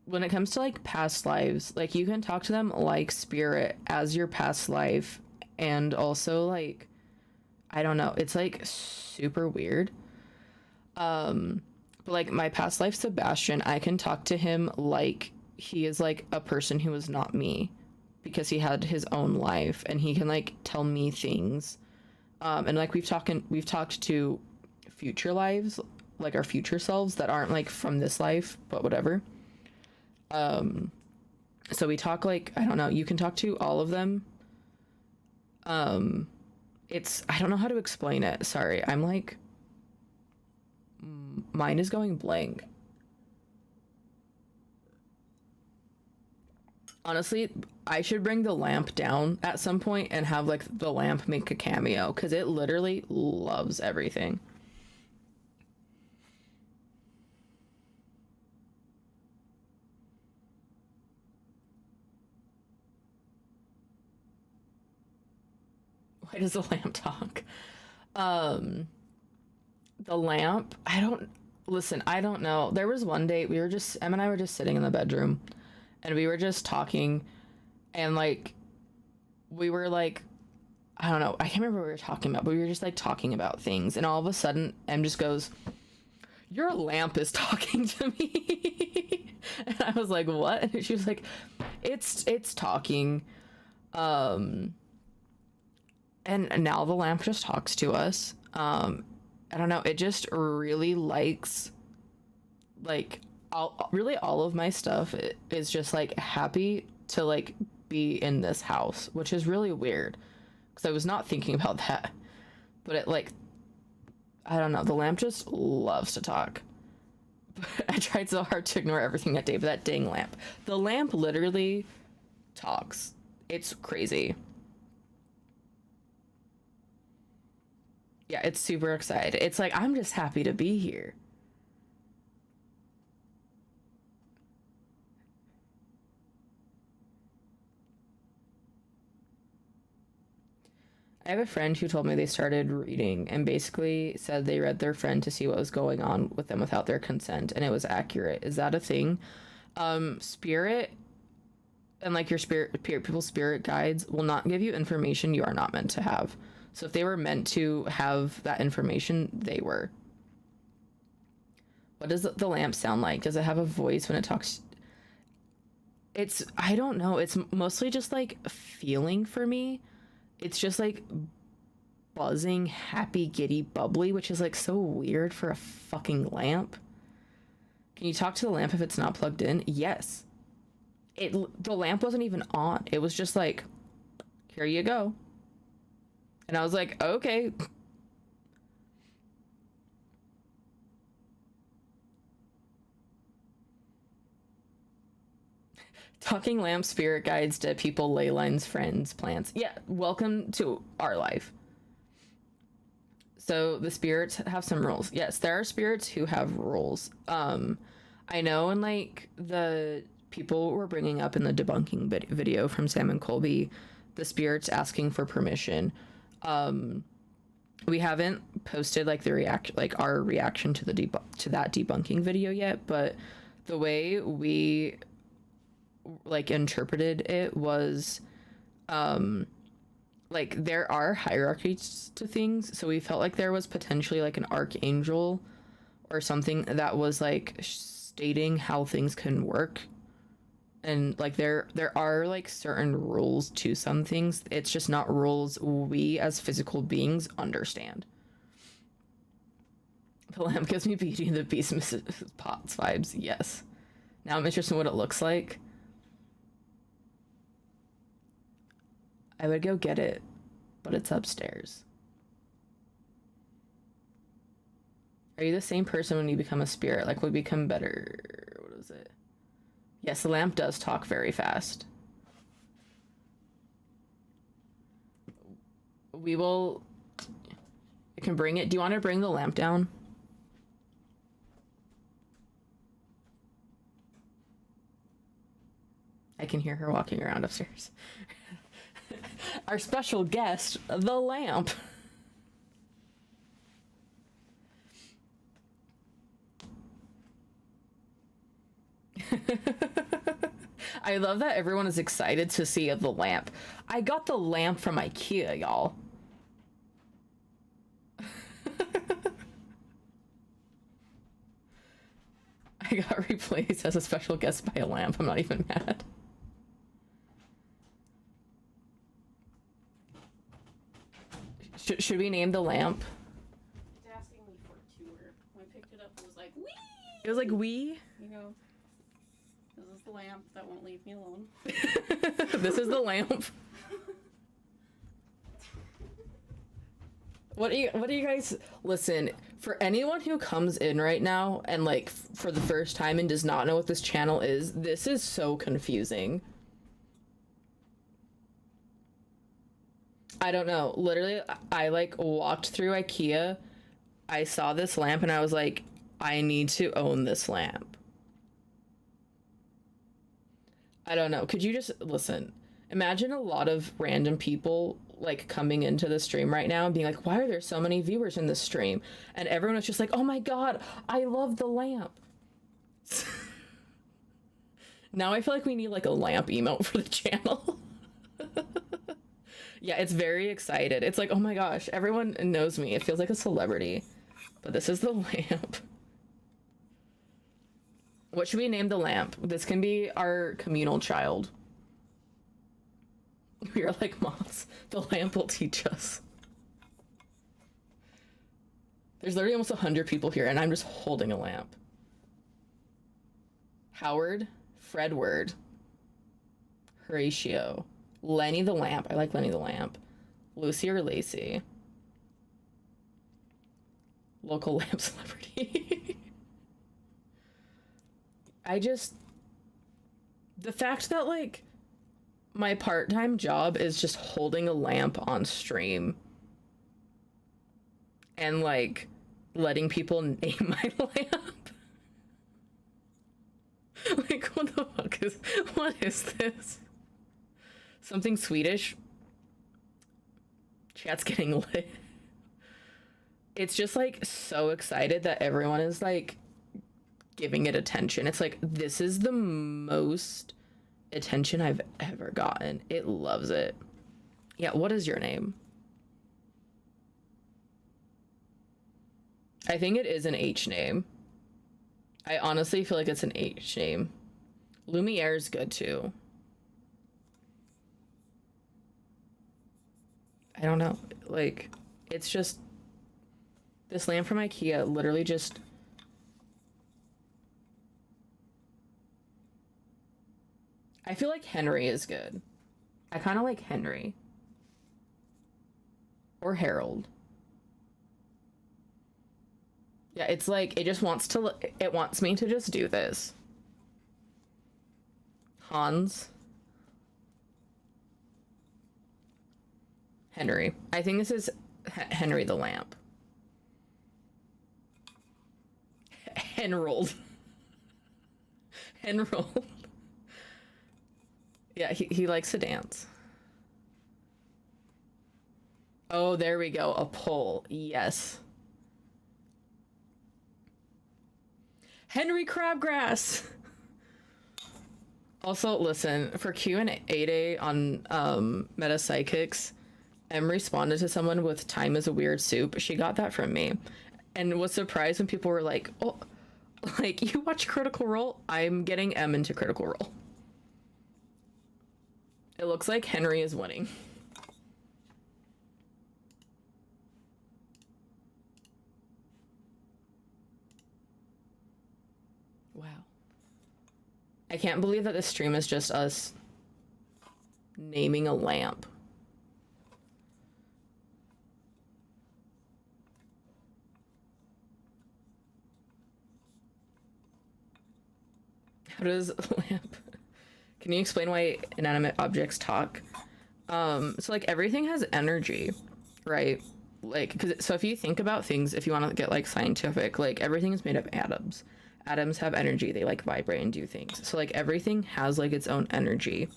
when it comes to like past lives, like you can talk to them like spirit as your past life, and also like I don't know, it's like super weird. But like my past life Sebastian, I can talk to him like he is like a person who was not me, because he had his own life and he can like tell me things. And like we've talked to future lives, like our future selves that aren't like from this life, but whatever. Um, so we talk like I don't know, you can talk to all of them. Um, it's I don't know how to explain it. Sorry, I'm like mine is going blank. Honestly, I should bring the lamp down at some point and have like the lamp make a cameo because it literally loves everything. Why does the lamp talk? Um, the lamp, I don't listen, I don't know. There was one day we were just Em and I were just sitting in the bedroom and we were just talking, and like we were like I don't know, I can't remember what we were talking about, but we were just like talking about things, and all of a sudden Em just goes, "Your lamp is talking to me." And I was like, "What?" And she was like, "It's talking." Um and now the lamp just talks to us. I don't know, it just really likes like all of my stuff is just like happy to like be in this house, which is really weird because I was not thinking about that. But it like I don't know, the lamp just loves to talk. I tried so hard to ignore everything that day, but that dang lamp. The lamp literally talks. It's crazy. Yeah, it's super excited. It's like I'm just happy to be here. I have a friend who told me they started reading and basically said they read their friend to see what was going on with them without their consent, and it was accurate. Is that a thing? Spirit and like your people's spirit guides will not give you information you are not meant to have. So if they were meant to have that information, they were. What does the lamp sound like? Does it have a voice when it talks? It's I don't know. It's mostly just like feeling for me. It's just like buzzing, happy, giddy, bubbly, which is like so weird for a fucking lamp. Can you talk to the lamp if it's not plugged in? Yes. The lamp wasn't even on. It was just like, here you go. And I was like, okay. Talking lamp, spirit guides, dead people, ley lines, friends, plants. Yeah, welcome to our life. So the spirits have some rules. Yes, there are spirits who have rules. I know, and like the people were bringing up in the debunking video from Sam and Colby, the spirits asking for permission. Um, we haven't posted like like our reaction to to that debunking video yet, but the way we like interpreted it was like there are hierarchies to things, so we felt like there was potentially like an archangel or something that was like stating how things can work, and like there are like certain rules to some things. It's just not rules we as physical beings understand. The lamp gives me Beauty and the Beast Mrs. Potts vibes. Yes. Now I'm interested in what it looks like. I would go get it, but it's upstairs. Are you the same person when you become a spirit? Like, we become better. What is it? Yes, the lamp does talk very fast. We will. I can bring it. Do you want to bring the lamp down? I can hear her walking around upstairs. Our special guest, the lamp. I love that everyone is excited to see the lamp. I got the lamp from IKEA, y'all. I got replaced as a special guest by a lamp. I'm not even mad. Should we name the lamp? It's asking me for a tour. When I picked it up, it was like, wee! It was like, we? You know, this is the lamp that won't leave me alone. This is the lamp. What do you guys, listen, for anyone who comes in right now and like for the first time and does not know what this channel is, this is so confusing. I don't know. Literally, I like walked through IKEA. I saw this lamp and I was like, I need to own this lamp. I don't know. Could you just listen? Imagine a lot of random people like coming into the stream right now and being like, why are there so many viewers in this stream? And everyone was just like, oh my God, I love the lamp. Now I feel like we need like a lamp emote for the channel. Yeah, it's very excited. It's like, oh my gosh, everyone knows me. It feels like a celebrity. But this is the lamp. What should we name the lamp? This can be our communal child. We are like moths. The lamp will teach us. There's literally almost 100 people here, and I'm just holding a lamp. Howard, Fredward, Horatio, Lenny the lamp. I like Lenny the lamp. Lucy or Lacey. Local lamp celebrity. The fact that like my part-time job is just holding a lamp on stream and like letting people name my lamp. Like, what is this? Something Swedish? Chat's getting lit. It's just like so excited that everyone is like giving it attention. It's like, this is the most attention I've ever gotten. It loves it. Yeah, what is your name? I think it is an H name. I honestly feel like it's an H name. Lumiere is good too. I don't know. Like, it's just this lamp from IKEA literally just I feel like Henry is good. I kind of like Henry. Or Harold. Yeah, it's like, it wants me to just do this. Hans. Henry. I think this is Henry the lamp. Henrold. Henrold. Yeah, he likes to dance. Oh, there we go. A poll. Yes. Henry Crabgrass. Also, listen, for Q&A day on Meta Psychics, Em responded to someone with time is a weird soup. She got that from me and was surprised when people were like, oh, like, you watch Critical Role? I'm getting Em into Critical Role. It looks like Henry is winning. Wow. I can't believe that this stream is just us naming a lamp. How does lamp... Can you explain why inanimate objects talk? So like everything has energy, right? like, so if you think about things, if you want to get like scientific, like everything is made of atoms. Atoms have energy, they like vibrate and do things. So like everything has like its own energy.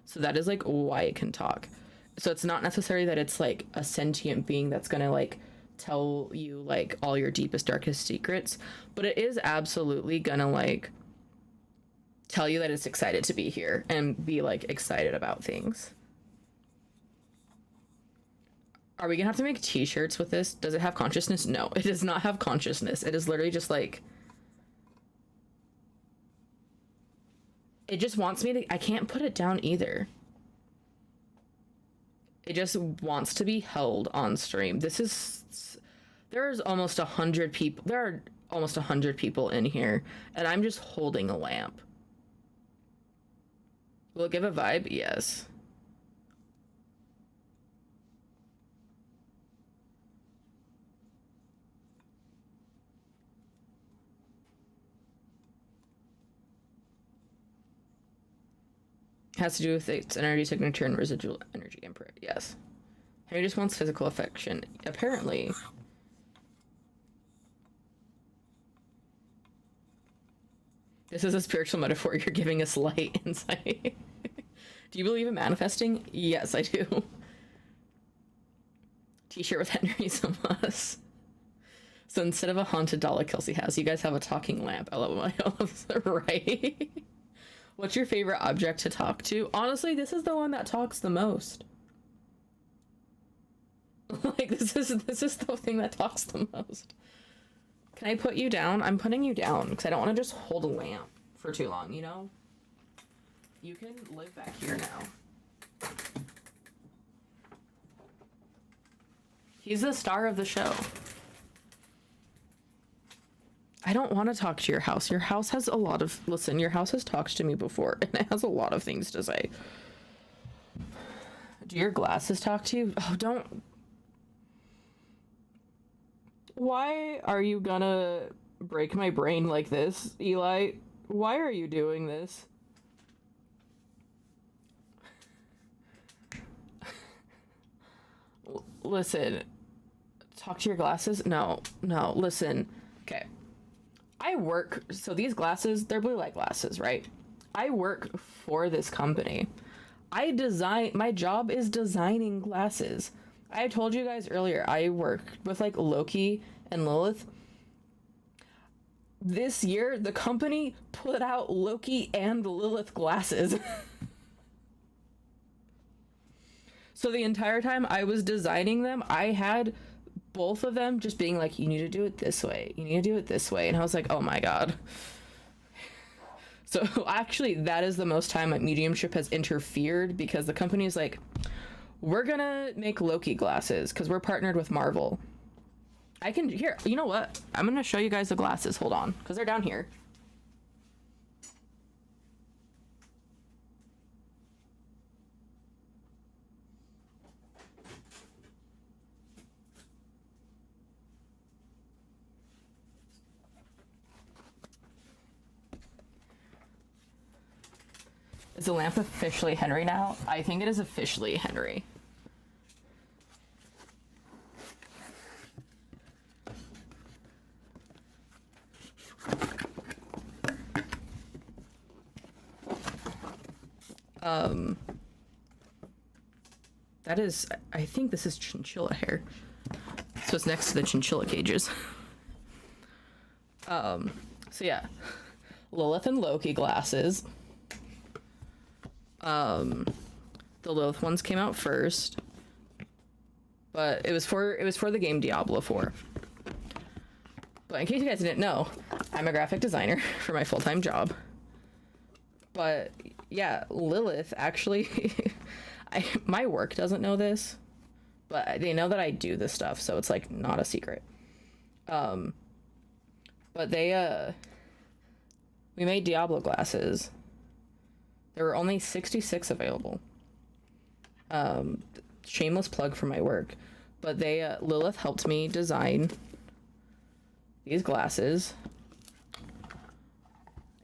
So that is like why it can talk. So it's not necessarily that it's like a sentient being that's gonna like tell you like all your deepest, darkest secrets, but it is absolutely gonna like tell you that it's excited to be here and be like excited about things. Are we gonna have to make t-shirts with this? Does it have consciousness? No, it does not have consciousness. It is literally just like, it just wants me to, I can't put it down either. It just wants to be held on stream. There's almost 100 people. There are almost 100 people in here, and I'm just holding a lamp. Will it give a vibe? Yes. Has to do with its energy signature and residual energy imprint. Yes. Henry just wants physical affection. Apparently. This is a spiritual metaphor. You're giving us light insight. Do you believe in manifesting? Yes, I do. T-shirt with Henry's a must. So instead of a haunted doll like Kelsey has, you guys have a talking lamp. LOL. Right? What's your favorite object to talk to? Honestly, this is the one that talks the most. Like, this is the thing that talks the most. Can I put you down? I'm putting you down because I don't want to just hold a lamp for too long, you know? You can live back here now. He's the star of the show. I don't want to talk to your house. Your house has a lot of... Listen, your house has talked to me before, and it has a lot of things to say. Do your glasses talk to you? Oh, don't... Why are you gonna break my brain like this, Eli? Why are you doing this? Listen. Talk to your glasses? No, listen. Okay. I work, so these glasses, they're blue light glasses, right? I work for this company. My job is designing glasses. I told you guys earlier, I work with like Loki and Lilith. This year, the company put out Loki and Lilith glasses. So the entire time I was designing them, I had both of them just being like, you need to do it this way. You need to do it this way. And I was like, oh my God. So actually, that is the most time my mediumship has interfered because the company is like, we're gonna make Loki glasses because we're partnered with Marvel. Here, you know what? I'm gonna show you guys the glasses. Hold on, because they're down here. Is the lamp officially Henry now? I think it is officially Henry. That is, I think this is chinchilla hair. So it's next to the chinchilla cages. So yeah, Lilith and Loki glasses. The Lilith ones came out first, but it was for the game Diablo 4. But in case you guys didn't know, I'm a graphic designer for my full-time job. But yeah, Lilith actually, my work doesn't know this, but they know that I do this stuff, so it's like not a secret. But we made Diablo glasses. There were only 66 available. Shameless plug for my work, but Lilith helped me design these glasses.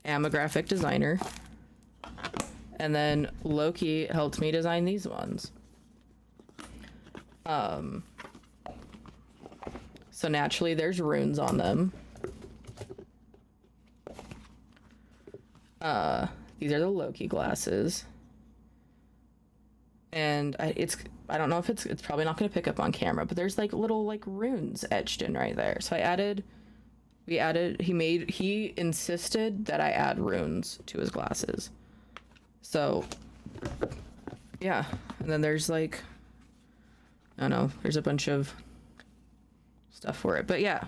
I'm a graphic designer. And then Loki helped me design these ones. So naturally there's runes on them. These are the Loki glasses. And I don't know if it's probably not going to pick up on camera, but there's like little like runes etched in right there. So he insisted that I add runes to his glasses. So yeah, and then there's like, I don't know, there's a bunch of stuff for it, but yeah.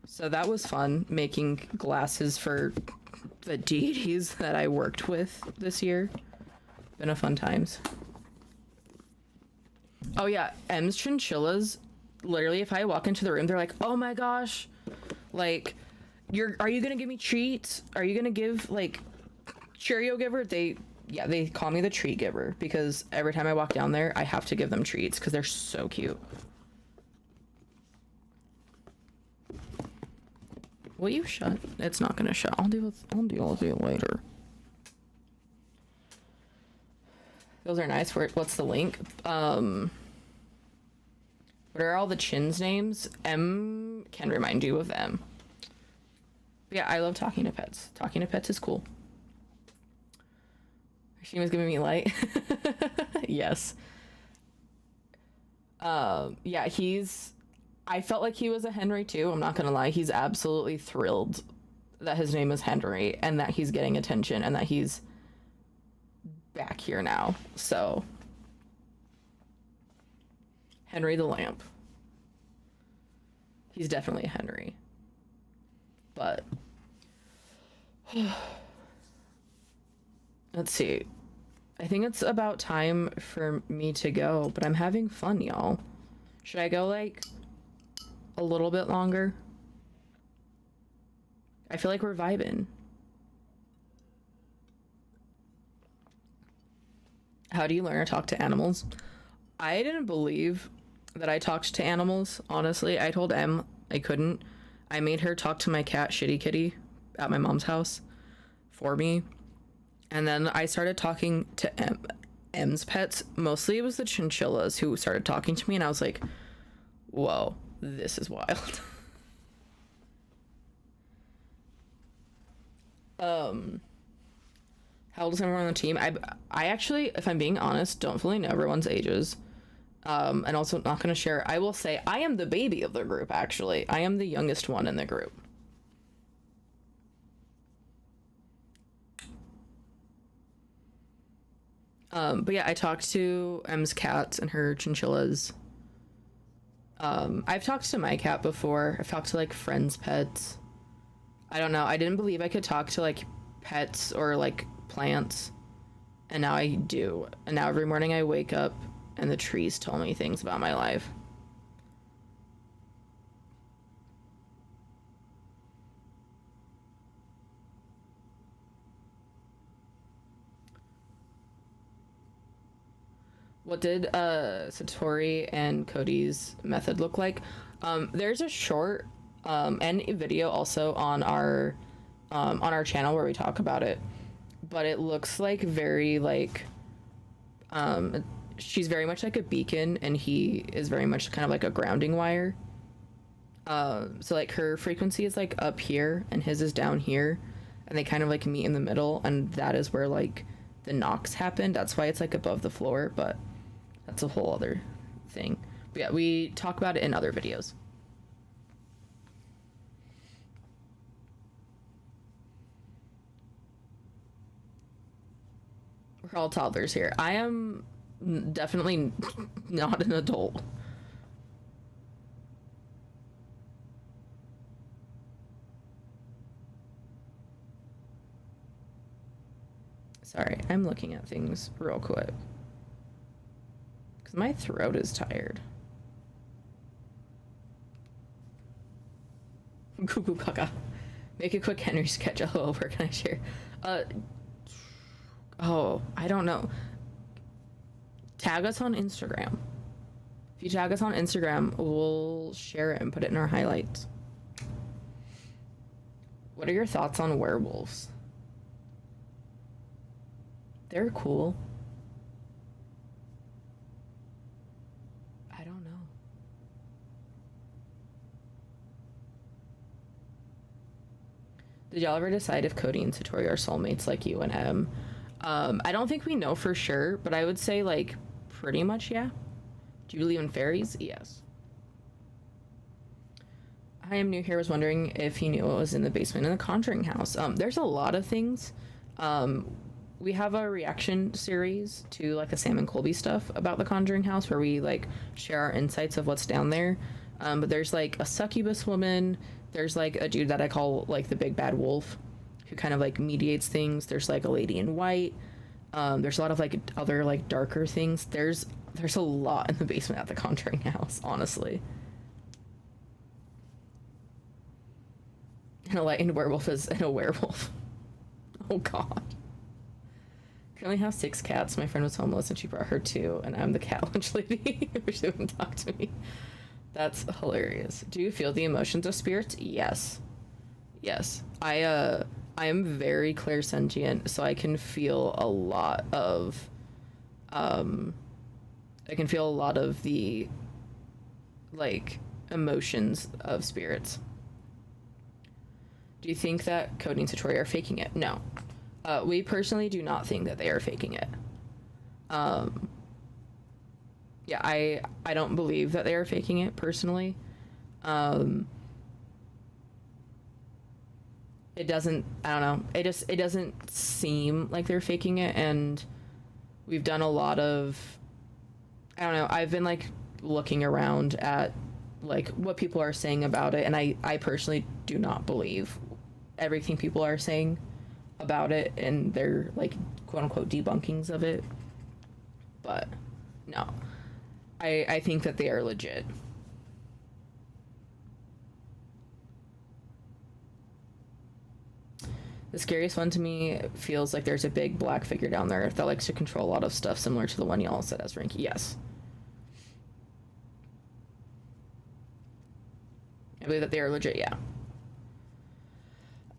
So that was fun, making glasses for the deities that I worked with this year. Been a fun times. Oh yeah, M's chinchillas, literally if I walk into the room, they're like, oh my gosh, like, are you gonna give me treats? Are you gonna give, like, Cheerio giver? They call me the treat giver, because every time I walk down there, I have to give them treats, because they're so cute. Will you shut? It's not gonna shut. I'll deal with it later. Those are nice. What's the link? What are all the chins names? M can remind you of them. But yeah, I love talking to pets. Talking to pets is cool. She was giving me light. Yes. Yeah, I felt like he was a Henry too. I'm not gonna lie. He's absolutely thrilled that his name is Henry and that he's getting attention and that he's back here now. So Henry the Lamp. He's definitely a Henry. But let's see. I think it's about time for me to go, but I'm having fun, y'all. Should I go like a little bit longer? I feel like we're vibing. How do you learn to talk to animals? I didn't believe that I talked to animals, honestly. I told Em I couldn't. I made her talk to my cat, Shitty Kitty, at my mom's house for me. And then I started talking to Em's pets. Mostly it was the chinchillas who started talking to me, and I was like, whoa, this is wild. How old is everyone on the team? I actually, if I'm being honest, don't fully know everyone's ages. And also not going to share. I will say I am the baby of the group, actually. I am the youngest one in the group. But yeah, I talked to Em's cats and her chinchillas. I've talked to my cat before. I've talked to like friends' pets. I don't know. I didn't believe I could talk to like pets or like plants, and now I do. And now every morning I wake up and the trees tell me things about my life. What did Satori and Cody's method look like? There's a short and a video also on our channel where we talk about it, but it looks like very like she's very much like a beacon and he is very much kind of like a grounding wire. So like her frequency is like up here and his is down here, and they kind of like meet in the middle, and that is where like the knocks happen. That's why it's like above the floor, but that's a whole other thing. But yeah, we talk about it in other videos. We're all toddlers here. I am definitely not an adult. Sorry, I'm looking at things real quick. Because my throat is tired. Cuckoo caca. Make a quick Henry sketch. Oh, where can I share? Oh, I don't know. Tag us on Instagram. If you tag us on Instagram, we'll share it and put it in our highlights. What are your thoughts on werewolves? They're cool. I don't know. Did y'all ever decide if Cody and Satori are soulmates like you and M? I don't think we know for sure, but I would say like pretty much, yeah. Do you believe in fairies? Yes. I am new here. Was wondering if he knew what was in the basement in the Conjuring house. There's a lot of things. We have a reaction series to like the Sam and Colby stuff about the Conjuring house where we like share our insights of what's down there. But there's like a succubus woman. There's like a dude that I call like the big bad wolf who kind of like mediates things. There's like a lady in white. There's a lot of like other like darker things. There's a lot in the basement at the Conjuring house, honestly. And a lightened werewolf is a werewolf. Oh god. Currently have 6 cats. My friend was homeless and she brought her 2, and I'm the cat lunch lady. I wish they wouldn't talk to me. That's hilarious. Do you feel the emotions of spirits? Yes. Yes. I am very clairsentient, so I can feel a lot of the like emotions of spirits. Do you think that Cody and Satori are faking it? No. We personally do not think that they are faking it. Yeah, I don't believe that they are faking it personally. It doesn't, I don't know, it doesn't seem like they're faking it, and we've done a lot of, I don't know, I've been like looking around at like what people are saying about it, and I personally do not believe everything people are saying about it and their like quote unquote debunkings of it. But no, I think that they are legit. The scariest one to me feels like there's a big black figure down there that likes to control a lot of stuff, similar to the one y'all said as Rinky. Yes. I believe that they are legit, yeah.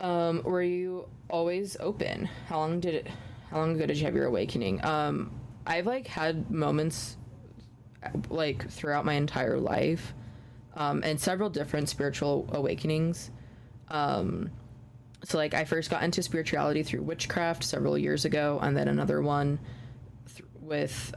Were you always open? How long ago did you have your awakening? I've like had moments like throughout my entire life, and several different spiritual awakenings. So like I first got into spirituality through Witchcraft several years ago, and then another one with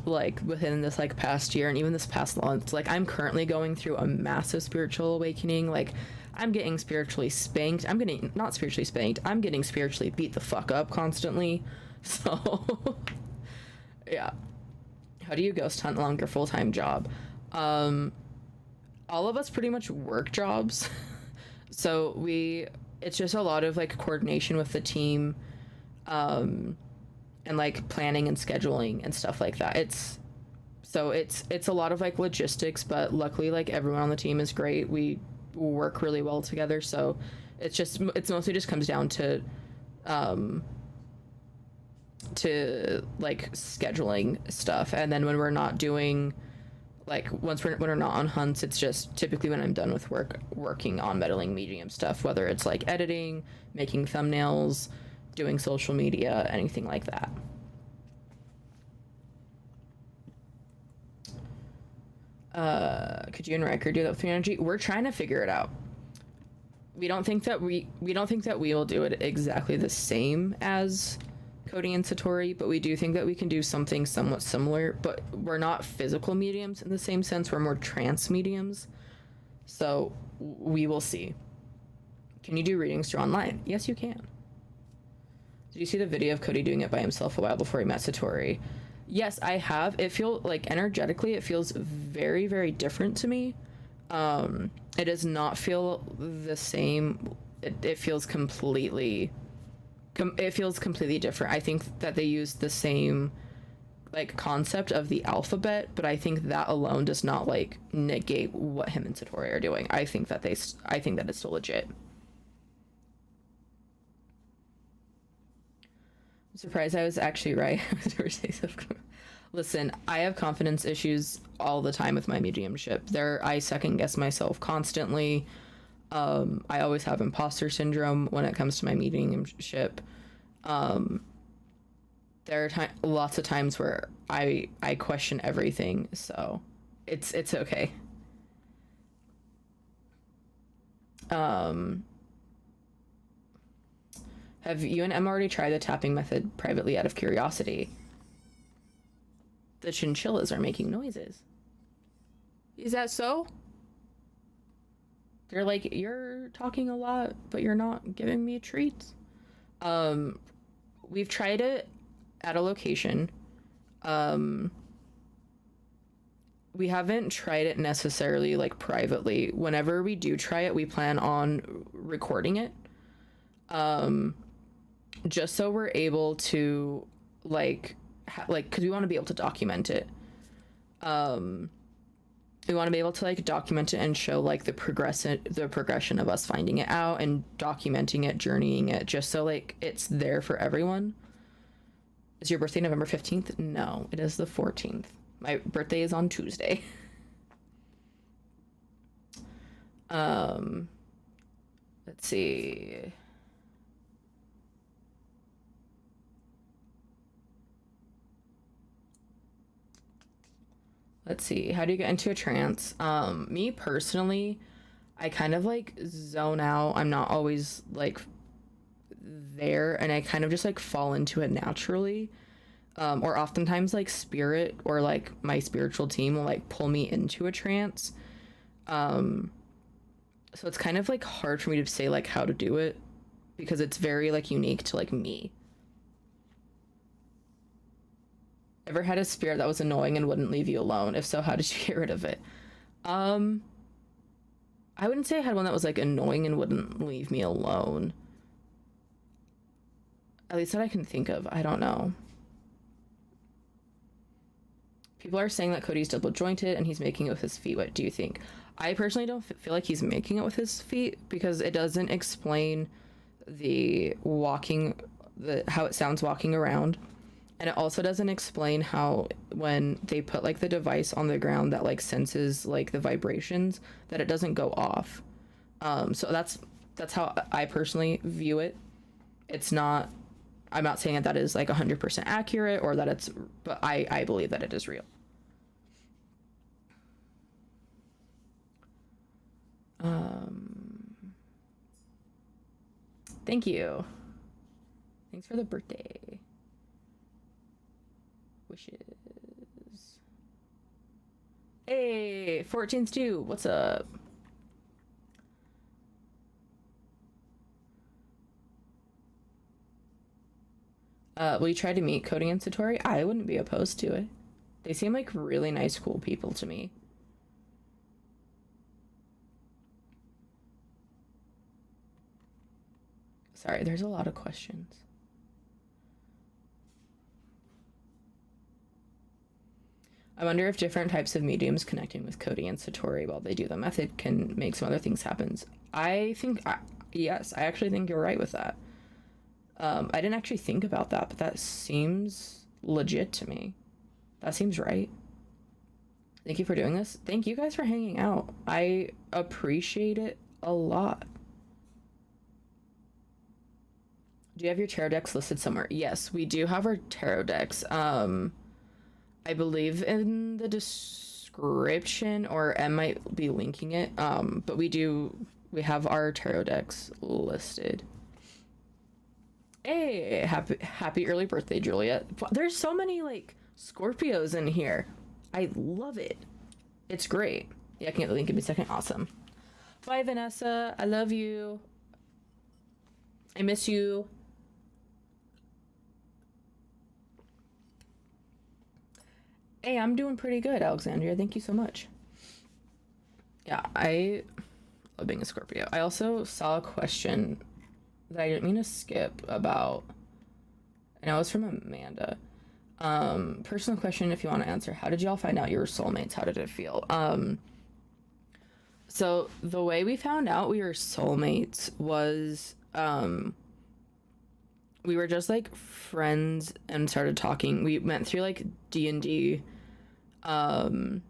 like within this like past year, and even this past month. Like I'm currently going through a massive spiritual awakening. Like I'm getting spiritually spanked. I'm getting spiritually beat the fuck up constantly. So yeah. How do you ghost hunt along your full-time job? All of us pretty much work jobs. So it's just a lot of like coordination with the team, and like planning and scheduling and stuff like that. It's a lot of like logistics, but luckily like everyone on the team is great. We work really well together. So it's mostly just comes down to like scheduling stuff. And then when we're not doing like when we're not on hunts, it's just typically when I'm done with working on meddling medium stuff, whether it's like editing, making thumbnails, doing social media, anything like that. Could you and Riker do that with energy? We're trying to figure it out. We don't think that we will do it exactly the same as Cody and Satori, but we do think that we can do something somewhat similar, but we're not physical mediums in the same sense. We're more trance mediums. So we will see. Can you do readings through online? Yes, you can. Did you see the video of Cody doing it by himself a while before he met Satori? Yes, I have. It feels like energetically, it feels very, very different to me. It does not feel the same. It feels completely different. I think that they use the same like concept of the alphabet, but I think that alone does not like negate what him and Satori are doing. I think that it's still legit. I'm surprised I was actually right. Listen, I have confidence issues all the time with my mediumship. I second guess myself constantly. I always have imposter syndrome when it comes to my mediumship. There are lots of times where I question everything, so it's okay. Have you and Emma already tried the tapping method privately out of curiosity? The chinchillas are making noises. Is that so? They're like, you're talking a lot, but you're not giving me treats. We've tried it at a location. We haven't tried it necessarily like privately. Whenever we do try it, we plan on recording it. Just so we're able to like because we want to be able to document it. We want to be able to like document it and show like the progression of us finding it out and documenting it, journeying it, just so like it's there for everyone. Is your birthday November 15th? No, it is the 14th. My birthday is on Tuesday. Let's see. Let's see. How do you get into a trance? Me personally, I kind of like zone out. I'm not always like there, and I kind of just like fall into it naturally. Or oftentimes like spirit or like my spiritual team will like pull me into a trance. So it's kind of like hard for me to say like how to do it because it's very like unique to like me. Ever had a spirit that was annoying and wouldn't leave you alone? If so, how did you get rid of it? I wouldn't say I had one that was like annoying and wouldn't leave me alone. At least that I can think of. I don't know. People are saying that Cody's double jointed and he's making it with his feet. What do you think? I personally don't feel like he's making it with his feet because it doesn't explain the how it sounds walking around. And it also doesn't explain how when they put like the device on the ground that like senses like the vibrations, that it doesn't go off. So that's how I personally view it. I'm not saying that is like 100% accurate or that but I believe that it is real. Thank you. Thanks for the birthday wishes. Hey, 14th too. What's up? Will you try to meet Cody and Satori? I wouldn't be opposed to it. They seem like really nice, cool people to me. Sorry, there's a lot of questions. I wonder if different types of mediums connecting with Cody and Satori while they do the method can make some other things happen. Yes, I actually think you're right with that. I didn't actually think about that, but that seems legit to me. That seems right. Thank you for doing this. Thank you guys for hanging out. I appreciate it a lot. Do you have your tarot decks listed somewhere? We do have our tarot decks. I believe in the description, or Em might be linking it. But we have our tarot decks listed. Hey, happy early birthday, Juliet. There's so many like Scorpios in here. I love it. It's great. Yeah, I can get the link. Give me a second. Awesome. Bye, Vanessa. I love you. I miss you. Hey, I'm doing pretty good, Alexandria. Thank you so much. Yeah, I love being a Scorpio. I also saw a question that I didn't mean to skip about, and it was from Amanda. Personal question, if you want to answer. How did y'all find out you were soulmates? How did it feel? So the way we found out we were soulmates was, we were just like friends and started talking. We went through like D&D, and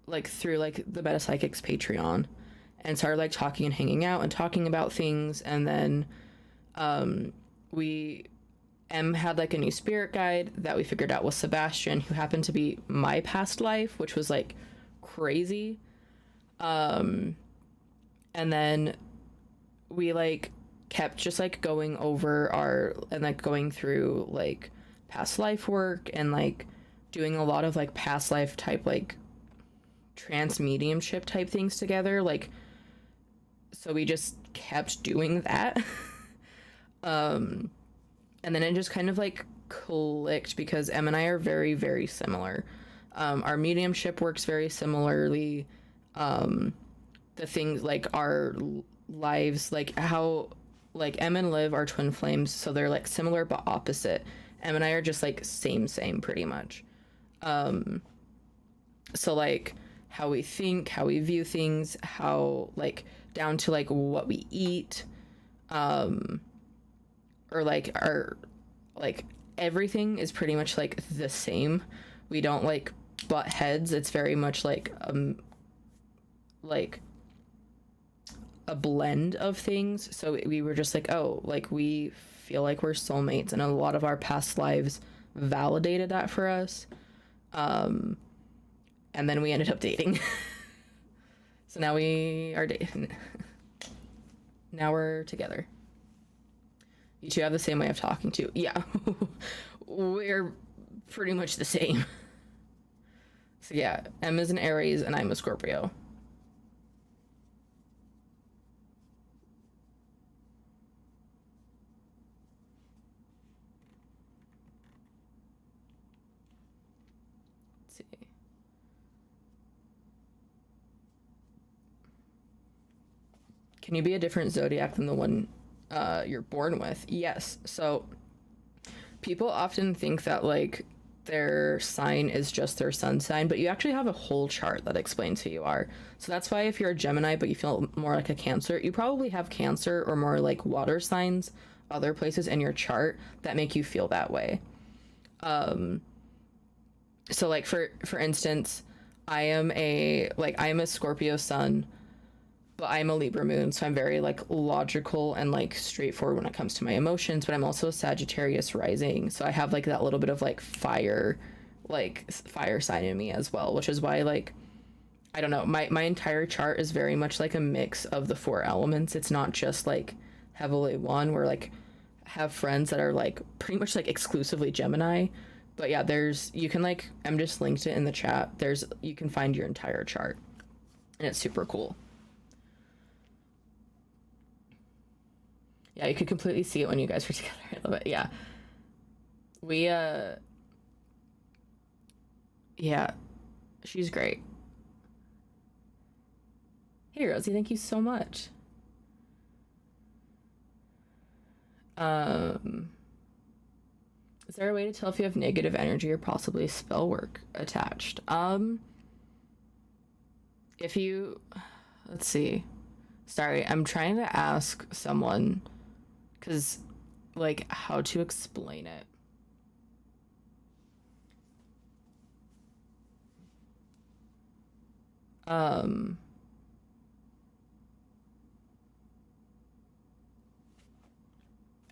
like through like the Meta Psychics Patreon, and started like talking and hanging out and talking about things. And then Em had like a new spirit guide that we figured out was Sebastian, who happened to be my past life, which was like crazy. And then we like kept just like going over our and like going through like past life work and like doing a lot of like past life type like trance mediumship type things together, like, so we just kept doing that. And then it just kind of like clicked because Em and I are very, very similar. Our mediumship works very similarly. The things like our lives, like how like Em and Liv are twin flames, so they're like similar but opposite. Em and I are just like same pretty much. So like how we think, how we view things, how like down to like what we eat, or like our like everything is pretty much like the same. We don't like butt heads. It's very much like a blend of things. So we were just like, oh, like we feel like we're soulmates, and a lot of our past lives validated that for us. And then we ended up dating. So now we are dating. Now we're together. You two have the same way of talking too. Yeah. We're pretty much the same. So yeah, Em is an Aries and I'm a Scorpio. Let's see. Can you be a different zodiac than the one you're born with? Yes. So people often think that like their sign is just their sun sign, but you actually have a whole chart that explains who you are. So that's why if you're a Gemini but you feel more like a Cancer, you probably have Cancer or more like water signs other places in your chart that make you feel that way. So like for instance, I am a Scorpio sun, but I'm a Libra moon, so I'm very like logical and like straightforward when it comes to my emotions, but I'm also a Sagittarius rising, so I have like that little bit of like fire sign in me as well, which is why like I don't know, my entire chart is very much like a mix of the four elements. It's not just like heavily one, where like have friends that are like pretty much like exclusively Gemini. But yeah, you can like, I'm just linked it in the chat. You can find your entire chart and it's super cool. Yeah, you could completely see it when you guys were together. I love it. Yeah. Yeah, she's great. Hey, Rosie, thank you so much. Is there a way to tell if you have negative energy or possibly spell work attached? Let's see. Sorry, I'm trying to ask someone, because, like, how to explain it.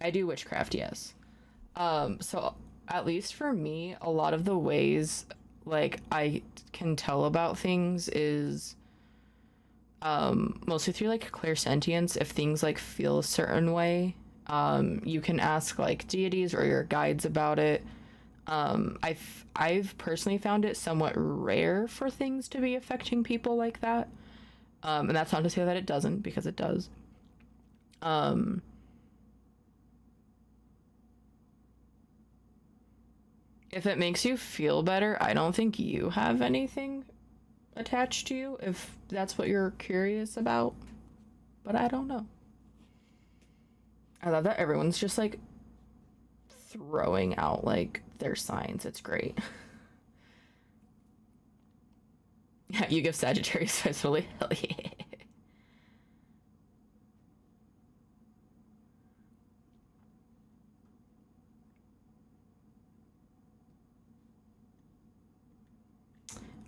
I do witchcraft, yes. So at least for me, a lot of the ways, like, I can tell about things is, mostly through, like, clairsentience. If things, like, feel a certain way, you can ask, like, deities or your guides about it. I've personally found it somewhat rare for things to be affecting people like that. And that's not to say that it doesn't, because it does. If it makes you feel better, I don't think you have anything attached to you, if that's what you're curious about. But I don't know. I love that everyone's just, like, throwing out, like, their signs. It's great. Yeah, you give Sagittarius vibes, really? Hell yeah.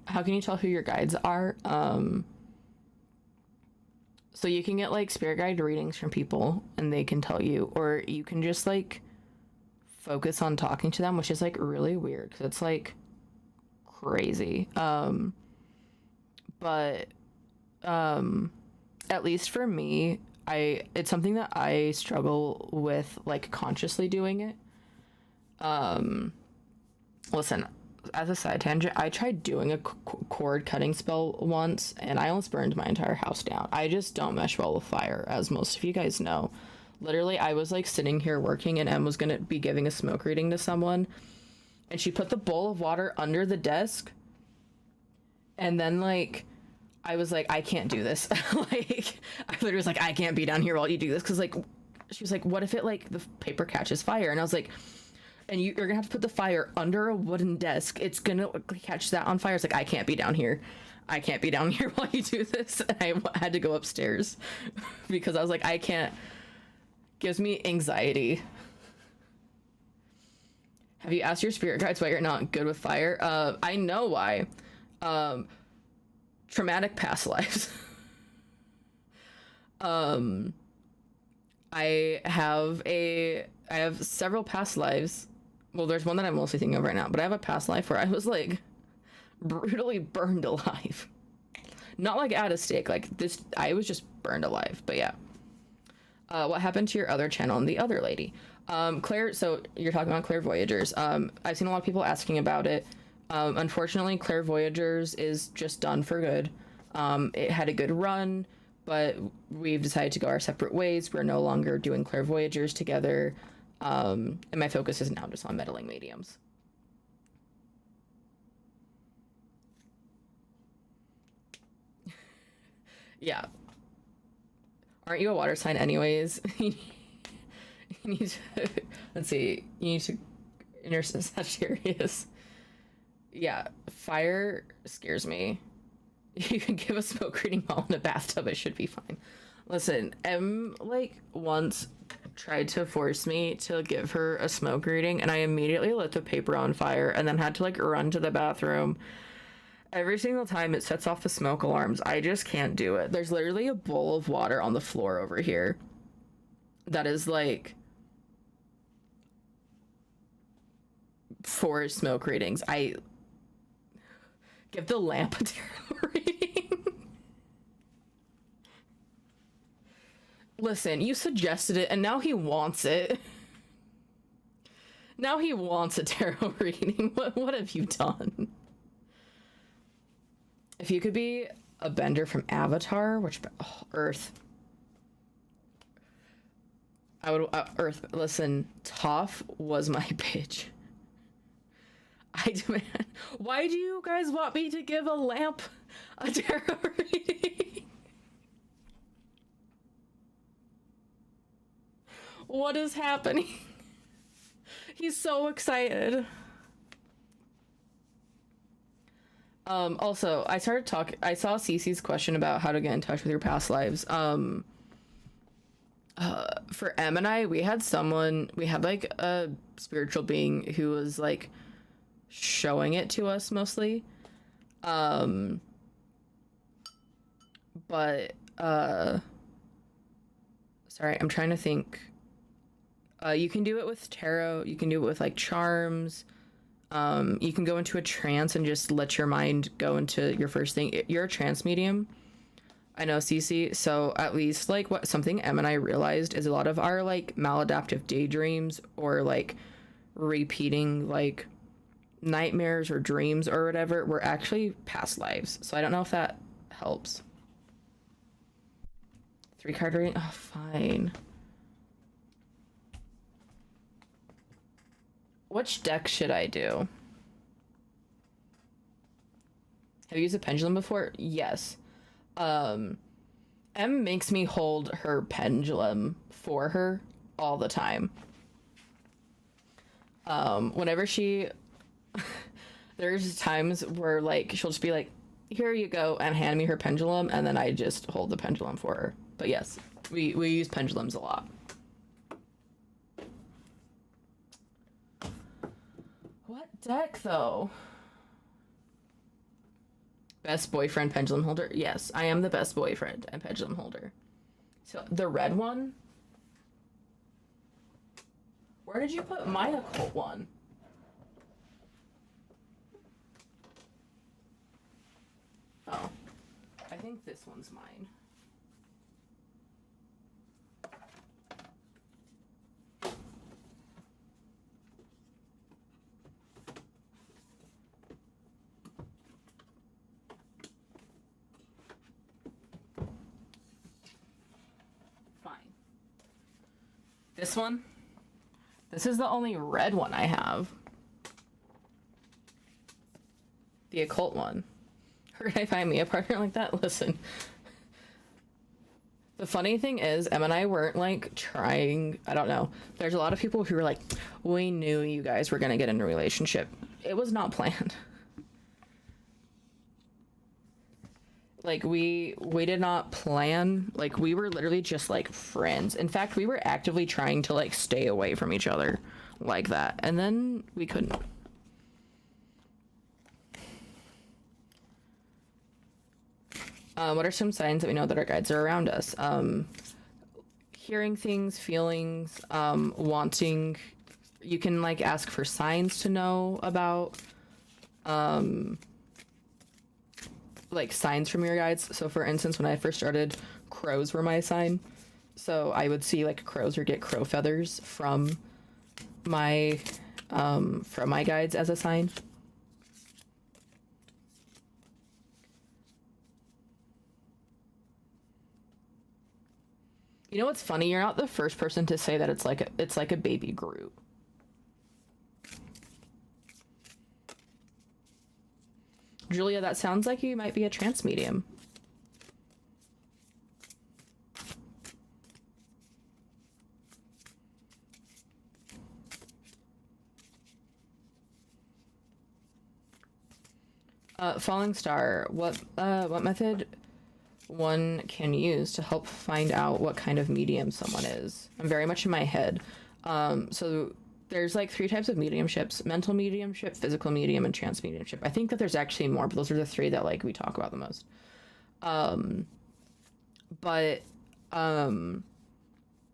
How can you tell who your guides are? So you can get, like, spirit guide readings from people and they can tell you, or you can just, like, focus on talking to them, which is, like, really weird because it's, like, crazy. But at least for me, it's something that I struggle with, like, consciously doing it. Listen, as a side tangent, I tried doing a cord cutting spell once, and I almost burned my entire house down. I just don't mesh well with fire, as most of you guys know. Literally, I was, like, sitting here working, and Em was gonna be giving a smoke reading to someone, and she put the bowl of water under the desk, and then, like, I was like, I can't do this. Like, I literally was like, I can't be down here while you do this, because, like, she was like, what if it, like, the paper catches fire? And I was like, and you're gonna have to put the fire under a wooden desk. It's gonna catch that on fire. It's like, I can't be down here. I can't be down here while you do this. And I had to go upstairs because I was like, I can't. Gives me anxiety. Have you asked your spirit guides why you're not good with fire? I know why. Traumatic past lives. I have several past lives. Well, there's one that I'm mostly thinking of right now, but I have a past life where I was, like, brutally burned alive. Not like at a stake, like this, I was just burned alive, but yeah. What happened to your other channel and the other lady? Claire, so you're talking about Claire Voyagers. I've seen a lot of people asking about it. Unfortunately, Claire Voyagers is just done for good. It had a good run, but we've decided to go our separate ways. We're no longer doing Claire Voyagers together. And my focus is now just on meddling mediums. Yeah. Aren't you a water sign anyways? You need to, let's see, you need to, inner Sagittarius. Yeah, fire scares me. You can give a smoke reading while in a bathtub, it should be fine. Listen, Em, like, once tried to force me to give her a smoke reading, and I immediately lit the paper on fire and then had to, like, run to the bathroom. Every single time it sets off the smoke alarms. I just can't do it. There's literally a bowl of water on the floor over here that is, like, for smoke readings. I give the lamp a tarot reading. Listen, you suggested it, and now he wants it. Now he wants a tarot reading. What have you done? If you could be a bender from Avatar, which Earth, I would Earth. Listen, Toph was my bitch. I demand. Why do you guys want me to give a lamp a tarot reading? What is happening? He's so excited. Also, I saw Cece's question about how to get in touch with your past lives. For Em and I, we had like a spiritual being who was, like, showing it to us mostly. But, sorry, I'm trying to think. You can do it with tarot, you can do it with, like, charms. You can go into a trance and just let your mind go into your first thing. You're a trance medium. I know, Cece. So at least, like, what something Em and I realized is a lot of our, like, maladaptive daydreams or, like, repeating, like, nightmares or dreams or whatever were actually past lives. So I don't know if that helps. 3-card reading? Oh, fine. Which deck should I do? Have you used a pendulum before? Yes. Em makes me hold her pendulum for her all the time. Whenever she... There's times where, like, she'll just be like, here you go, and hand me her pendulum, and then I just hold the pendulum for her. But yes, we use pendulums a lot. What deck, though? Best boyfriend pendulum holder? Yes, I am the best boyfriend and pendulum holder. So, the red one? Where did you put my occult one? Oh. I think this one's mine. This one. This is the only red one I have. The occult one. Where can I find me a partner like that? Listen. The funny thing is, Em and I weren't like trying, I don't know. There's a lot of people who were like, we knew you guys were gonna get in a relationship. It was not planned. Like we did not plan, like we were literally just like friends. In fact, we were actively trying to like stay away from each other like that. And then we couldn't. What are some signs that we know that our guides are around us? Hearing things, feelings, wanting. You can like ask for signs to know about, like signs from your guides. So for instance, when I first started, crows were my sign. So I would see like crows or get crow feathers from my guides as a sign. You know what's funny? You're not the first person to say that it's like a baby Groot. Julia, that sounds like you might be a trance medium. Falling Star, what method one can use to help find out what kind of medium someone is? I'm very much in my head. So there's like 3 types of mediumships: mental mediumship, physical medium, and trance mediumship. I think that there's actually more, but those are the 3 that like we talk about the most.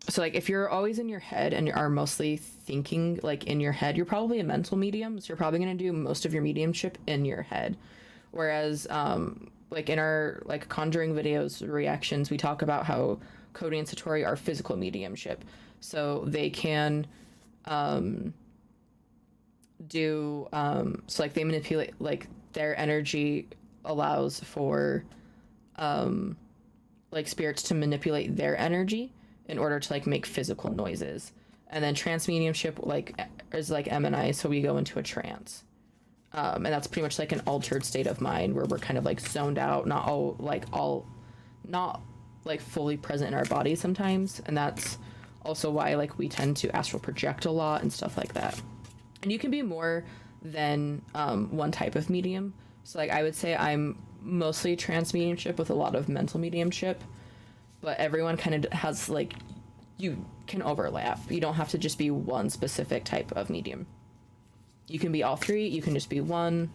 So like if you're always in your head and you are mostly thinking like in your head, you're probably a mental medium. So you're probably going to do most of your mediumship in your head. Whereas like in our like Conjuring videos reactions, we talk about how Cody and Satori are physical mediumship. So they can do so like they manipulate, like their energy allows for like spirits to manipulate their energy in order to like make physical noises. And then trance mediumship like is like M and I, so we go into a trance. And that's pretty much like an altered state of mind where we're kind of like zoned out, not fully present in our body sometimes. And that's also why like we tend to astral project a lot and stuff like that. And you can be more than one type of medium. So like I would say I'm mostly trance mediumship with a lot of mental mediumship, but everyone kind of has like, you can overlap. You don't have to just be one specific type of medium. You can be all 3, you can just be one.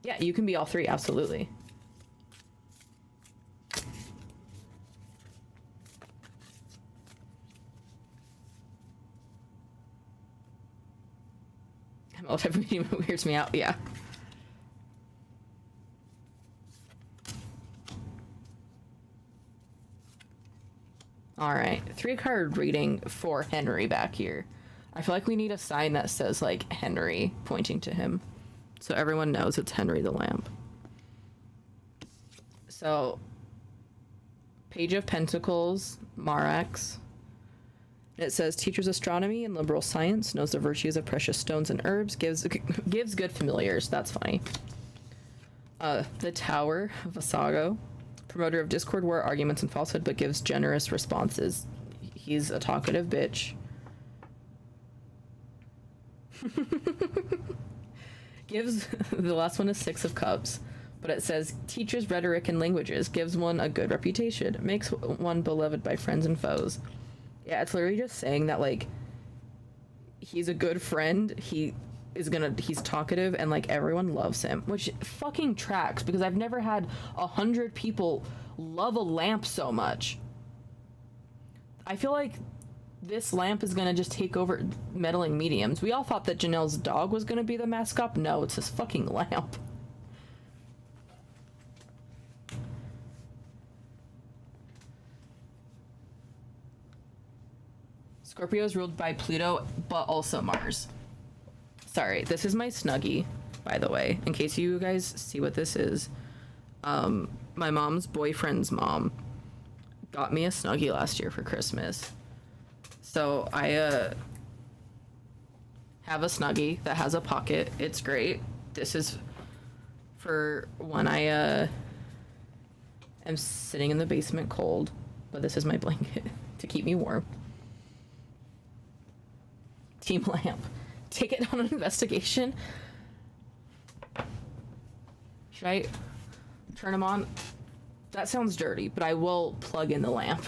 Yeah, you can be all 3, absolutely. All type of medium weirds me out, yeah. All right, 3-card reading for Henry back here. I feel like we need a sign that says like Henry pointing to him, so everyone knows it's Henry the Lamp. So, Page of Pentacles, Marax. It says teaches astronomy and liberal science, knows the virtues of precious stones and herbs, gives good familiars. That's funny. The Tower, Vasago. Promoter of discord, war, arguments, and falsehood, but gives generous responses. He's a talkative bitch. Gives the last one is 6 of Cups, but it says teaches rhetoric and languages, gives one a good reputation, makes one beloved by friends and foes. Yeah, it's literally just saying that like he's a good friend, he's talkative, and like everyone loves him, which fucking tracks because I've never had 100 people love a lamp so much. I feel like this lamp is gonna just take over meddling mediums. We all thought that Janelle's dog was gonna be the mascot. No, it's this fucking lamp. Scorpio is ruled by Pluto, but also Mars. Sorry, this is my Snuggie, by the way, in case you guys see what this is. My mom's boyfriend's mom got me a Snuggie last year for Christmas. So I have a Snuggie that has a pocket. It's great. This is for when I am sitting in the basement cold, but this is my blanket to keep me warm. Team lamp. Take it on an investigation. Should I turn them on? That sounds dirty, but I will plug in the lamp.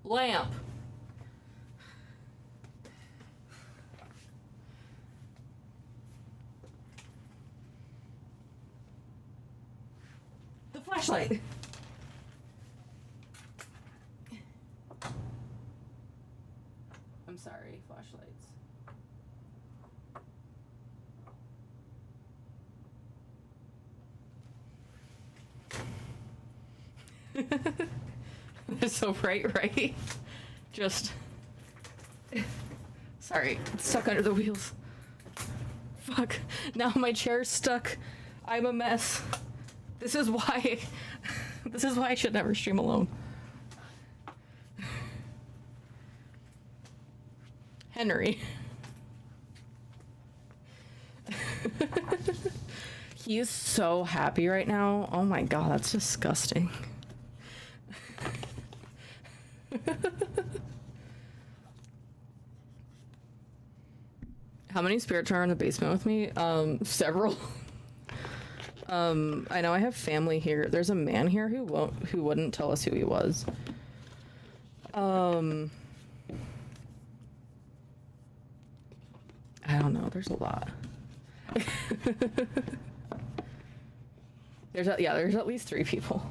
Lamp. The flashlight. I'm sorry, flashlights. They're so bright, right? Just... Sorry, it's stuck under the wheels. Fuck. Now my chair's stuck. I'm a mess. This is why... This is why I should never stream alone. Henry. He is so happy right now. Oh my god, that's disgusting. How many spirits are in the basement with me? Several. I know I have family here. There's a man here who wouldn't tell us who he was. I don't know. There's a lot. There's at least 3 people.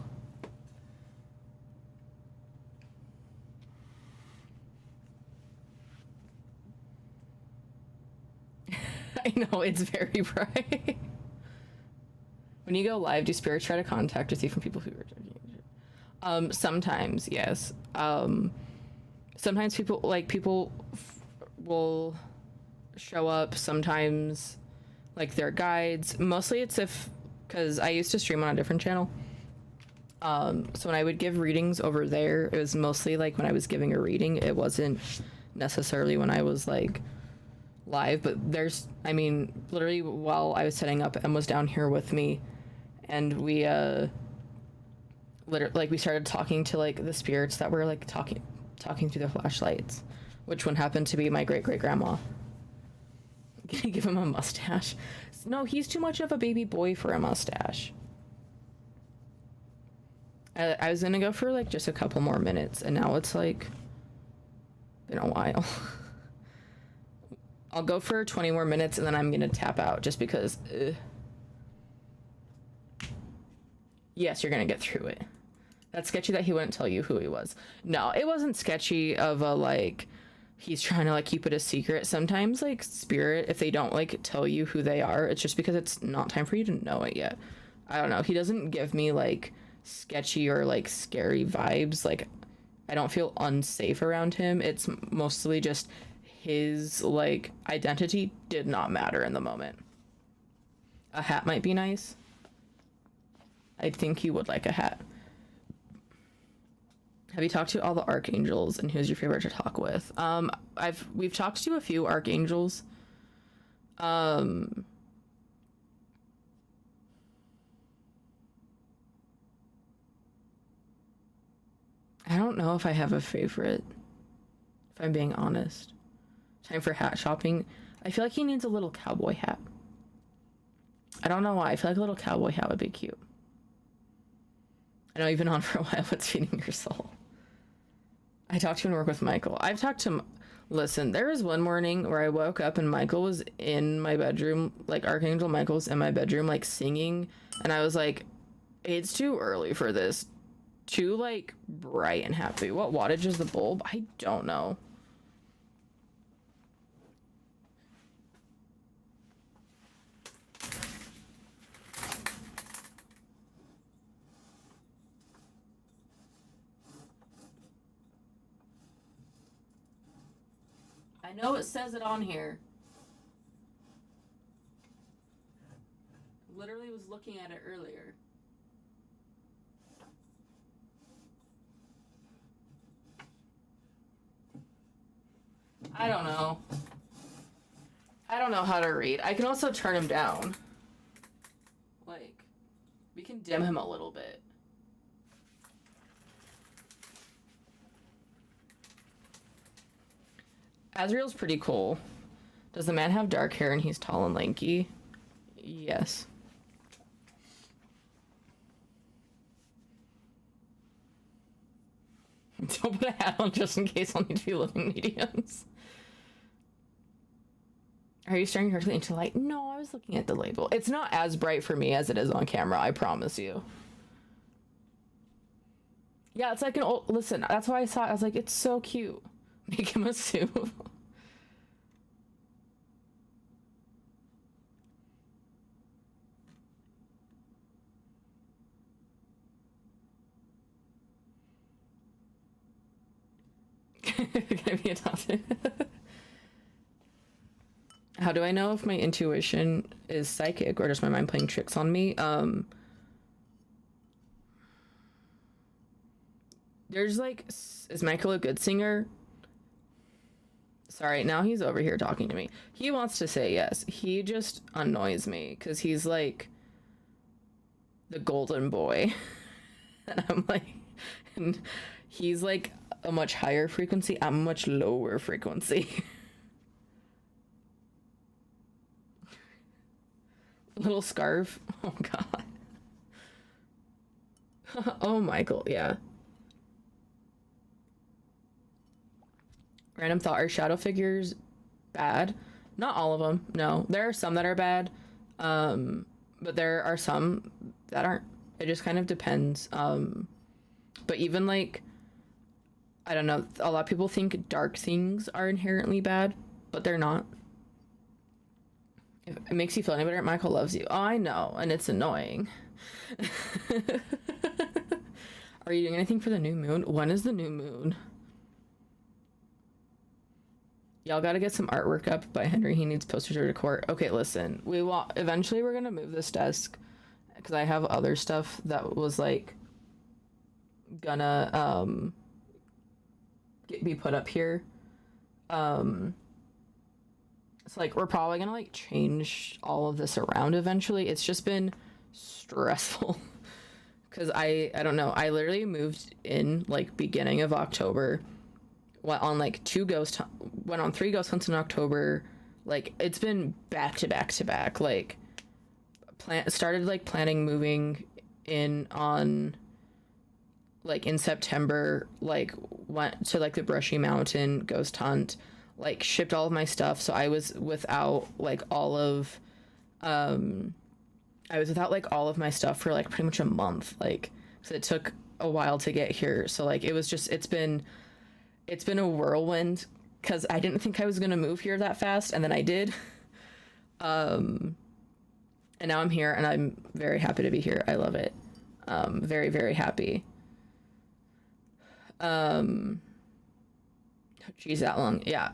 I know, it's very bright. When you go live, do spirits try to contact with you from people who are judging you? Sometimes, yes. Sometimes people will show up. Sometimes, like, they're guides. Mostly it's because I used to stream on a different channel. So when I would give readings over there, it was mostly like when I was giving a reading. It wasn't necessarily when I was like live, but literally while I was setting up, Em was down here with me, and we we started talking to like the spirits that were like talking through the flashlights, which one happened to be my great-great-grandma. Gonna give him a mustache. No, he's too much of a baby boy for a mustache. I was gonna go for like just a couple more minutes, and now it's like been a while. I'll go for 20 more minutes and then I'm gonna tap out just because. Yes, you're gonna get through it. That's sketchy that he wouldn't tell you who he was. No, it wasn't sketchy of a like he's trying to like keep it a secret. Sometimes like spirit, if they don't like tell you who they are, it's just because it's not time for you to know it yet. I don't know. He doesn't give me like sketchy or like scary vibes. Like I don't feel unsafe around him. It's mostly just his like identity did not matter in the moment. A hat might be nice. I think you would like a hat. Have you talked to all the archangels, and who's your favorite to talk with? We've talked to a few archangels. I don't know if I have a favorite, if I'm being honest. Time for hat shopping. I feel like he needs a little cowboy hat. I don't know why. I feel like a little cowboy hat would be cute. I know you've been on for a while. What's feeding your soul? I talked to and work with Michael. I've talked to... Listen, there was one morning where I woke up and Michael was in my bedroom, like Archangel Michael's in my bedroom, like singing. And I was like, it's too early for this. Too like bright and happy. What wattage is the bulb? I don't know. know it says it on here. Literally was looking at it earlier. I don't know. I don't know how to read. I can also turn him down. Like, we can dim him a little bit. Azrael's pretty cool. Does the man have dark hair and he's tall and lanky? Yes. Don't put a hat on just in case I'll need to be living mediums. Are you staring directly into light? No, I was looking at the label. It's not as bright for me as it is on camera, I promise you. Yeah, it's like an old... Listen, that's why I saw it. I was like, it's so cute. Make him a soup. Gonna be adopted. How do I know if my intuition is psychic or just my mind playing tricks on me? There's like, is Michael a good singer? Sorry, now he's over here talking to me. He wants to say yes. He just annoys me because he's like the golden boy. And I'm like, and he's like a much higher frequency. I'm a much lower frequency. Little scarf. Oh god. Oh, Michael, yeah. Random thought, are shadow figures bad? Not all of them, no. There are some that are bad, but there are some that aren't. It just kind of depends. But even like, I don't know, a lot of people think dark things are inherently bad, but they're not. If it makes you feel any better, Michael loves you. Oh, I know, and it's annoying. Are you doing anything for the new moon? When is the new moon? Y'all gotta get some artwork up by Henry. He needs posters to court. Okay, listen. Eventually we're gonna move this desk because I have other stuff that was like gonna be put up here. So like we're probably gonna like change all of this around eventually. It's just been stressful because I don't know. I literally moved in like beginning of October. Went on like 3 ghost hunts in October. Like it's been back to back to back. Like started like planning moving in on like in September, like went to like the Brushy Mountain ghost hunt, like shipped all of my stuff. So I was without like all of my stuff for like pretty much a month. Like, so it took a while to get here. So like it was just, it's been a whirlwind because I didn't think I was going to move here that fast. And then I did. And now I'm here and I'm very happy to be here. I love it. Very, very happy. Geez, that long. Yeah.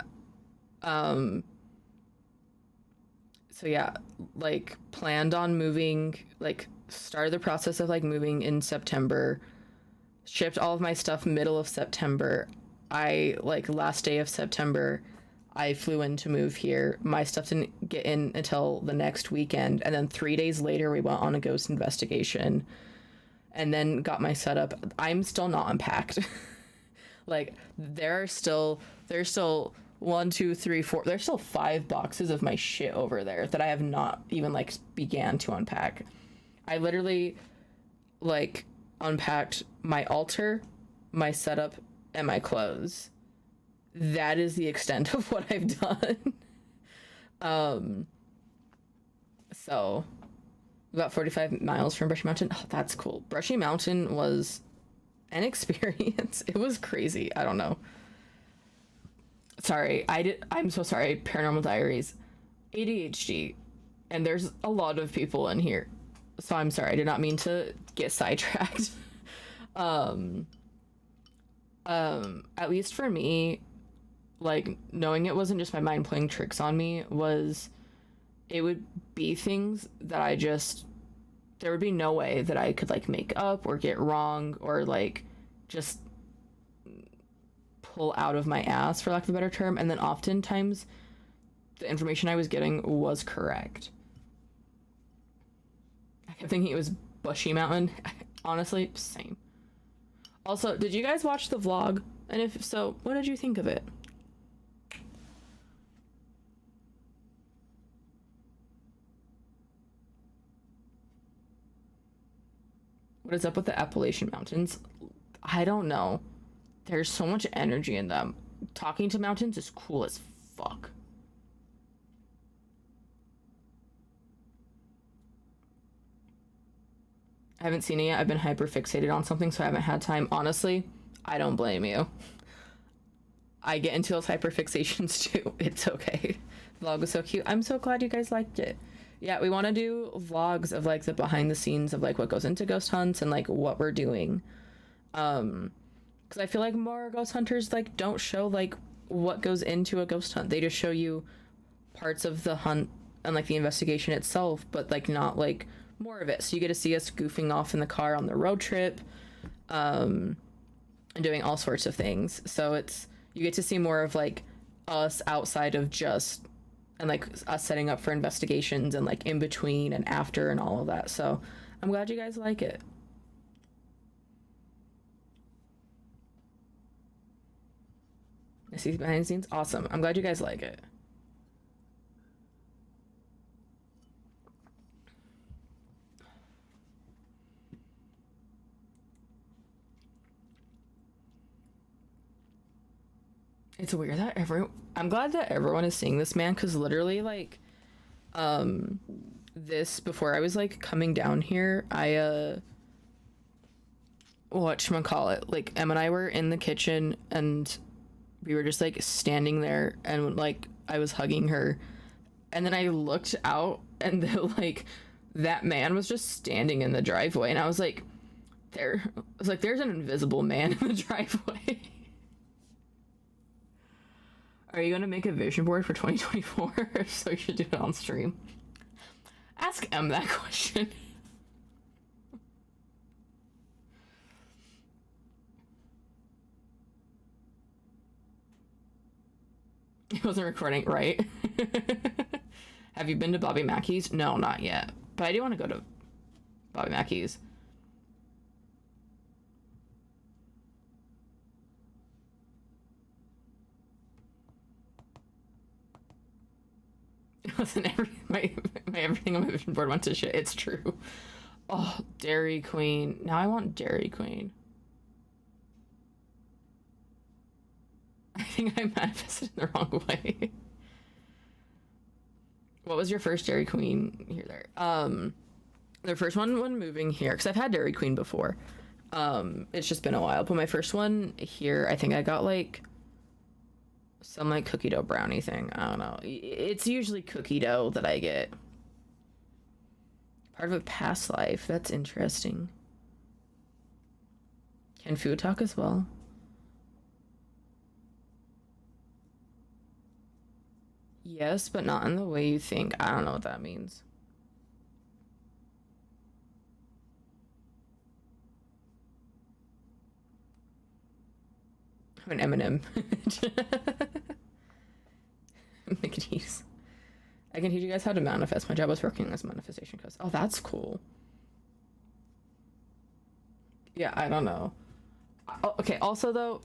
So yeah, like planned on moving, like started the process of like moving in September, shipped all of my stuff middle of September. I like last day of September, I flew in to move here. My stuff didn't get in until the next weekend. And then 3 days later, we went on a ghost investigation and then got my setup. I'm still not unpacked. Like there's still 1, 2, 3, 4. There's still 5 boxes of my shit over there that I have not even like began to unpack. I literally like unpacked my altar, my setup, and my clothes. That is the extent of what I've done. So about 45 miles from Brushy Mountain. Oh, that's cool. Brushy Mountain was an experience. It was crazy. I don't know. Sorry, I'm so sorry. Paranormal Diaries. ADHD. And there's a lot of people in here. So I'm sorry. I did not mean to get sidetracked. At least for me, like knowing it wasn't just my mind playing tricks on me, was it would be things that I just, there would be no way that I could like make up or get wrong or like just pull out of my ass, for lack of a better term. And then oftentimes the information I was getting was correct. I kept thinking it was Bushy Mountain. Honestly, same. Also, did you guys watch the vlog? And if so, what did you think of it? What is up with the Appalachian Mountains? I don't know. There's so much energy in them. Talking to mountains is cool as fuck. I haven't seen it yet. I've been hyper fixated on something, so I haven't had time. Honestly, I don't blame you. I get into those hyper fixations too. It's okay. The vlog was so cute. I'm so glad you guys liked it. Yeah, we want to do vlogs of like the behind the scenes of like what goes into ghost hunts and like what we're doing. Because I feel like more ghost hunters like don't show like what goes into a ghost hunt. They just show you parts of the hunt and like the investigation itself, but like not like more of it. So you get to see us goofing off in the car on the road trip, and doing all sorts of things. So it's, you get to see more of like us outside of just, and like us setting up for investigations and like in between and after and all of that. So I'm glad you guys like it. I see behind the scenes. Awesome. I'm glad you guys like it. It's weird that I'm glad that everyone is seeing this, man, because literally like this, before I was like coming down here, I whatchamacallit, like Em and I were in the kitchen and we were just like standing there and like I was hugging her, and then I looked out and like that man was just standing in the driveway, and I was like, there's an invisible man in the driveway. Are you gonna make a vision board for 2024? So you should do it on stream. Ask Em that question. It wasn't recording, right? Have you been to Bobby Mackey's? No, not yet. But I do want to go to Bobby Mackey's. It wasn't my everything on my vision board went to shit. It's true. Oh, Dairy Queen. Now I want Dairy Queen. I think I manifested in the wrong way. What was your first Dairy Queen here there? The first one when moving here, because I've had Dairy Queen before. It's just been a while, but my first one here, I think I got like some like cookie dough brownie thing. I don't know. It's usually cookie dough that I get. Part of a past life. That's interesting. Can food talk as well? Yes, but not in the way you think. I don't know what that means. I'm an M&M. McDee's. I can teach you guys how to manifest. My job was working as a manifestation coach. Oh, that's cool. Yeah, I don't know. Okay, also though,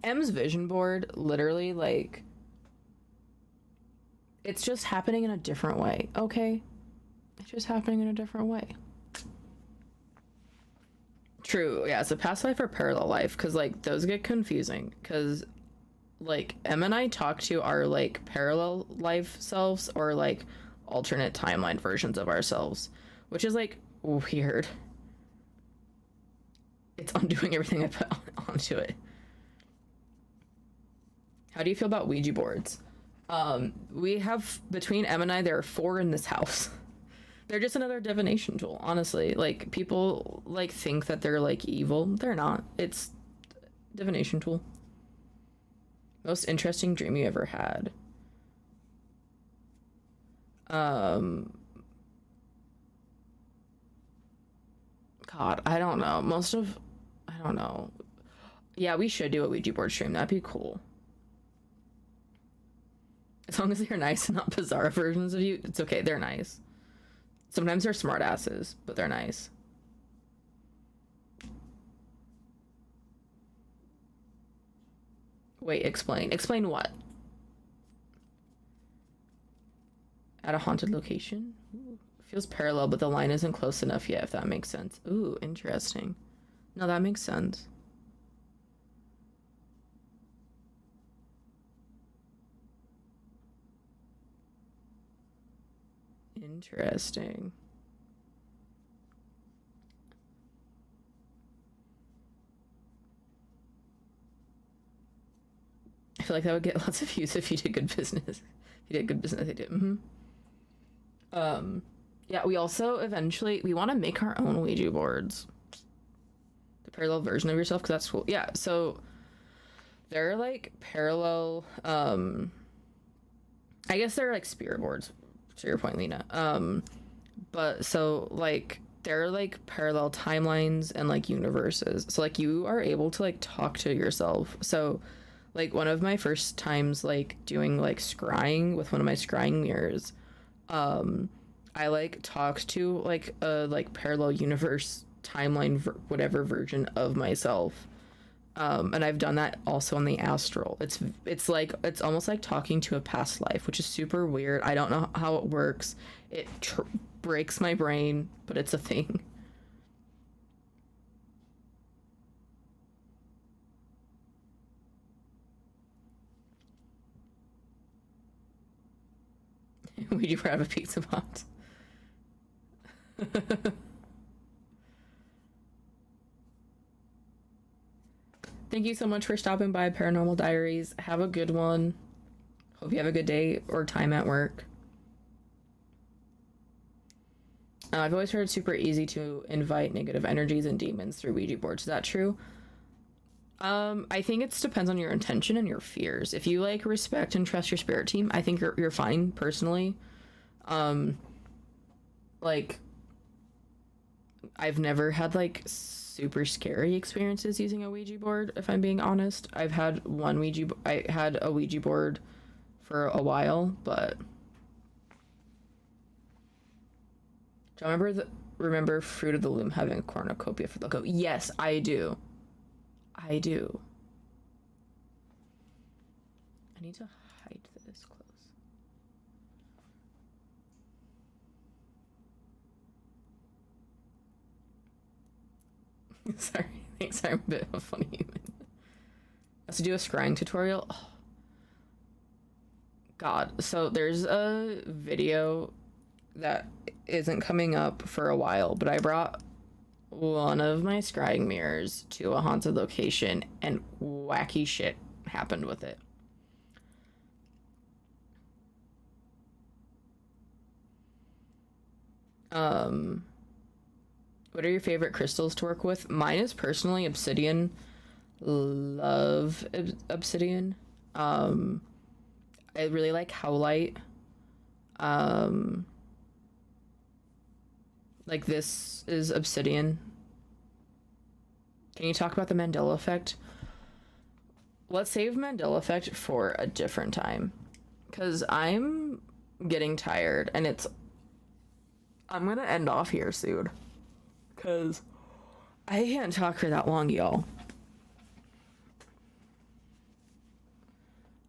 M's vision board, literally, like, it's just happening in a different way, okay? It's just happening in a different way. True, yeah, it's a past life or parallel life, because, like, those get confusing, because, like, Em and I talk to our, like, parallel life selves, or, like, alternate timeline versions of ourselves, which is, like, weird. It's undoing everything I put onto it. How do you feel about Ouija boards? We have, between Em and I, there are 4 in this house. They're just another divination tool, honestly. Like, people, like, think that they're, like, evil. They're not. It's divination tool. Most interesting dream you ever had. God, I don't know. I don't know. Yeah, we should do a Ouija board stream. That'd be cool. As long as they're nice and not bizarre versions of you, it's okay. They're nice. Sometimes they're smart asses, but they're nice. Wait, explain. Explain what? At a haunted location? Ooh, feels parallel, but the line isn't close enough yet, if that makes sense. Ooh, interesting. No, that makes sense. Interesting. I feel like that would get lots of views if you did good business. If you did good business, I did. Yeah, we also eventually we want to make our own Ouija boards. The parallel version of yourself, because that's cool. Yeah, so they're like parallel. I guess they're like spirit boards. To your point, Lena. But so like they're like parallel timelines and like universes. So like you are able to like talk to yourself. So like one of my first times like doing like scrying with one of my scrying mirrors, I like talked to like a like parallel universe timeline whatever version of myself. And I've done that also in the astral. It's like it's almost like talking to a past life, which is super weird. I don't know how it works. It breaks my brain, but it's a thing. Would you have a pizza box? Thank you so much for stopping by Paranormal Diaries. Have a good one. Hope you have a good day or time at work. I've always heard it's super easy to invite negative energies and demons through Ouija boards. Is that true? I think it depends on your intention and your fears. If you like respect and trust your spirit team, I think you're fine personally. Like I've never had like super scary experiences using a Ouija board, if I'm being honest. I had a Ouija board for a while, but do you remember Fruit of the Loom having a cornucopia for logo? Yes, I do. I need to hide this close. Sorry, thanks. I'm a bit of a funny human. I have to do a scrying tutorial. Oh. God, so there's a video that isn't coming up for a while, but I brought one of my scrying mirrors to a haunted location and wacky shit happened with it. What are your favorite crystals to work with? Mine is personally obsidian. Love obsidian. I really like howlite. Like this is obsidian. Can you talk about the Mandela effect? Let's save Mandela effect for a different time, because I'm getting tired and I'm gonna end off here soon, because I can't talk for that long, y'all.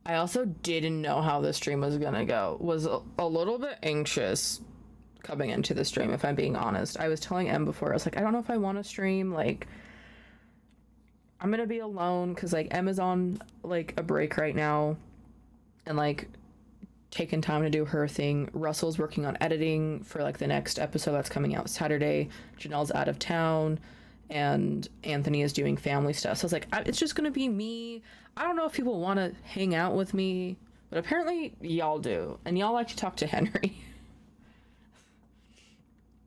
I also didn't know how the stream was gonna go. Was a little bit anxious coming into the stream, if I'm being honest. I was telling Em before, I was like, I don't know if I want to stream, like I'm gonna be alone, because like Em is on like a break right now and like taking time to do her thing. Russell's working on editing for like the next episode that's coming out Saturday. Janelle's out of town and Anthony is doing family stuff, so I was like, it's just gonna be me. I don't know if people want to hang out with me, but apparently y'all do, and y'all like to talk to Henry.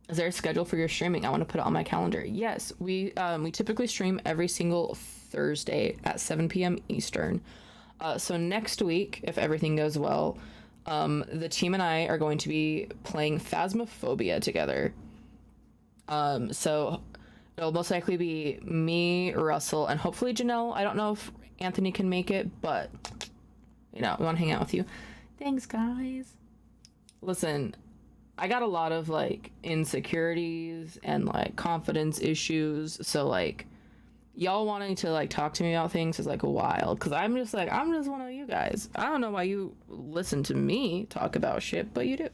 Is there a schedule for your streaming? I want to put it on my calendar. Yes, we typically stream every single Thursday at 7 p.m. Eastern. So next week, if everything goes well, the team and I are going to be playing Phasmophobia together. So it'll most likely be me, Russell, and hopefully Janelle. I don't know if Anthony can make it, but, you know, we want to hang out with you. Thanks, guys. Listen, I got a lot of, like, insecurities and, like, confidence issues, so, like, y'all wanting to, like, talk to me about things is, like, wild, because I'm just one of you guys. I don't know why you listen to me talk about shit, but you do.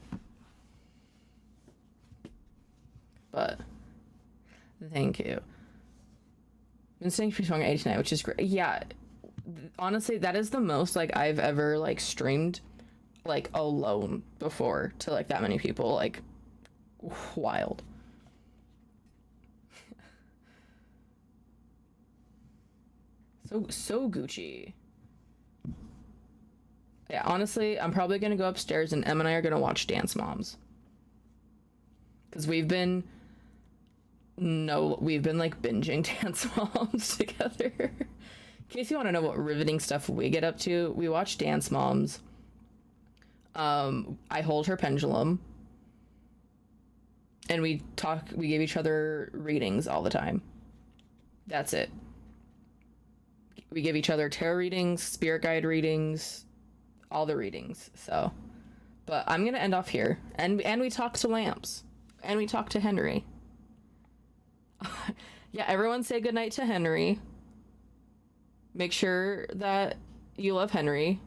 But thank you. Been staying pretty strong at 89, which is great. Yeah, honestly, that is the most, like, I've ever, like, streamed, like, alone before to, like, that many people. Like, wild. So Gucci. Yeah, honestly, I'm probably gonna go upstairs and Em and I are gonna watch Dance Moms. Because we've been like binging Dance Moms together. In case you want to know what riveting stuff we get up to, we watch Dance Moms. I hold her pendulum. And we give each other readings all the time. That's it. We give each other tarot readings, spirit guide readings, all the readings. So, but I'm gonna end off here, and we talk to Lamps, and we talk to Henry. Yeah, everyone say goodnight to Henry. Make sure that you love Henry.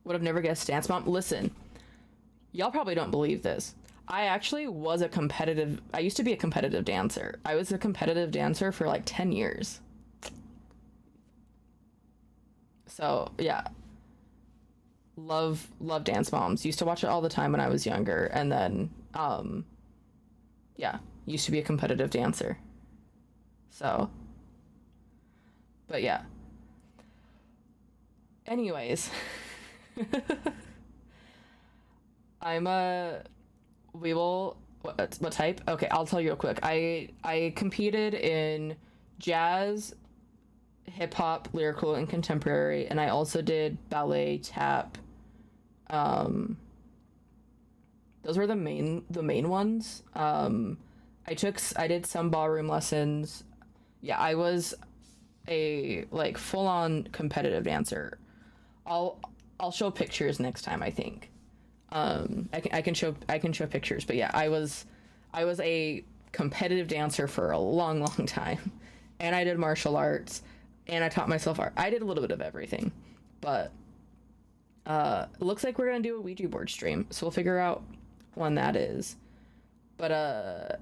Would have never guessed Dance Mom. Listen, y'all probably don't believe this. I actually was I used to be a competitive dancer. I was a competitive dancer for like 10 years. So, yeah. Love Dance Moms. Used to watch it all the time when I was younger. And then, yeah, used to be a competitive dancer. So, but yeah. Anyways. What type? Okay, I'll tell you real quick. I competed in jazz, hip hop, lyrical, and contemporary, and I also did ballet, tap. Those were the main ones. I did some ballroom lessons. Yeah, I was a like full-on competitive dancer. I'll show pictures next time, I think. I can show pictures, but yeah, I was a competitive dancer for a long time, and I did martial arts, and I taught myself art. I did a little bit of everything, but it looks like we're gonna do a Ouija board stream, so we'll figure out when that is. But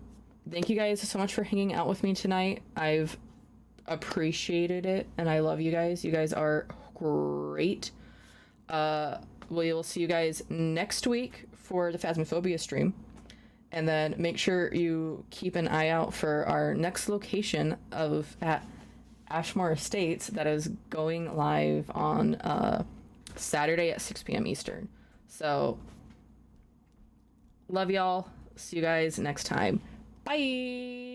thank you guys so much for hanging out with me tonight. I've appreciated it, and I love you guys. You guys are great. We will see you guys next week for the Phasmophobia stream. And then make sure you keep an eye out for our next location at Ashmore Estates that is going live on Saturday at 6 p.m. Eastern. So, love y'all. See you guys next time. Bye!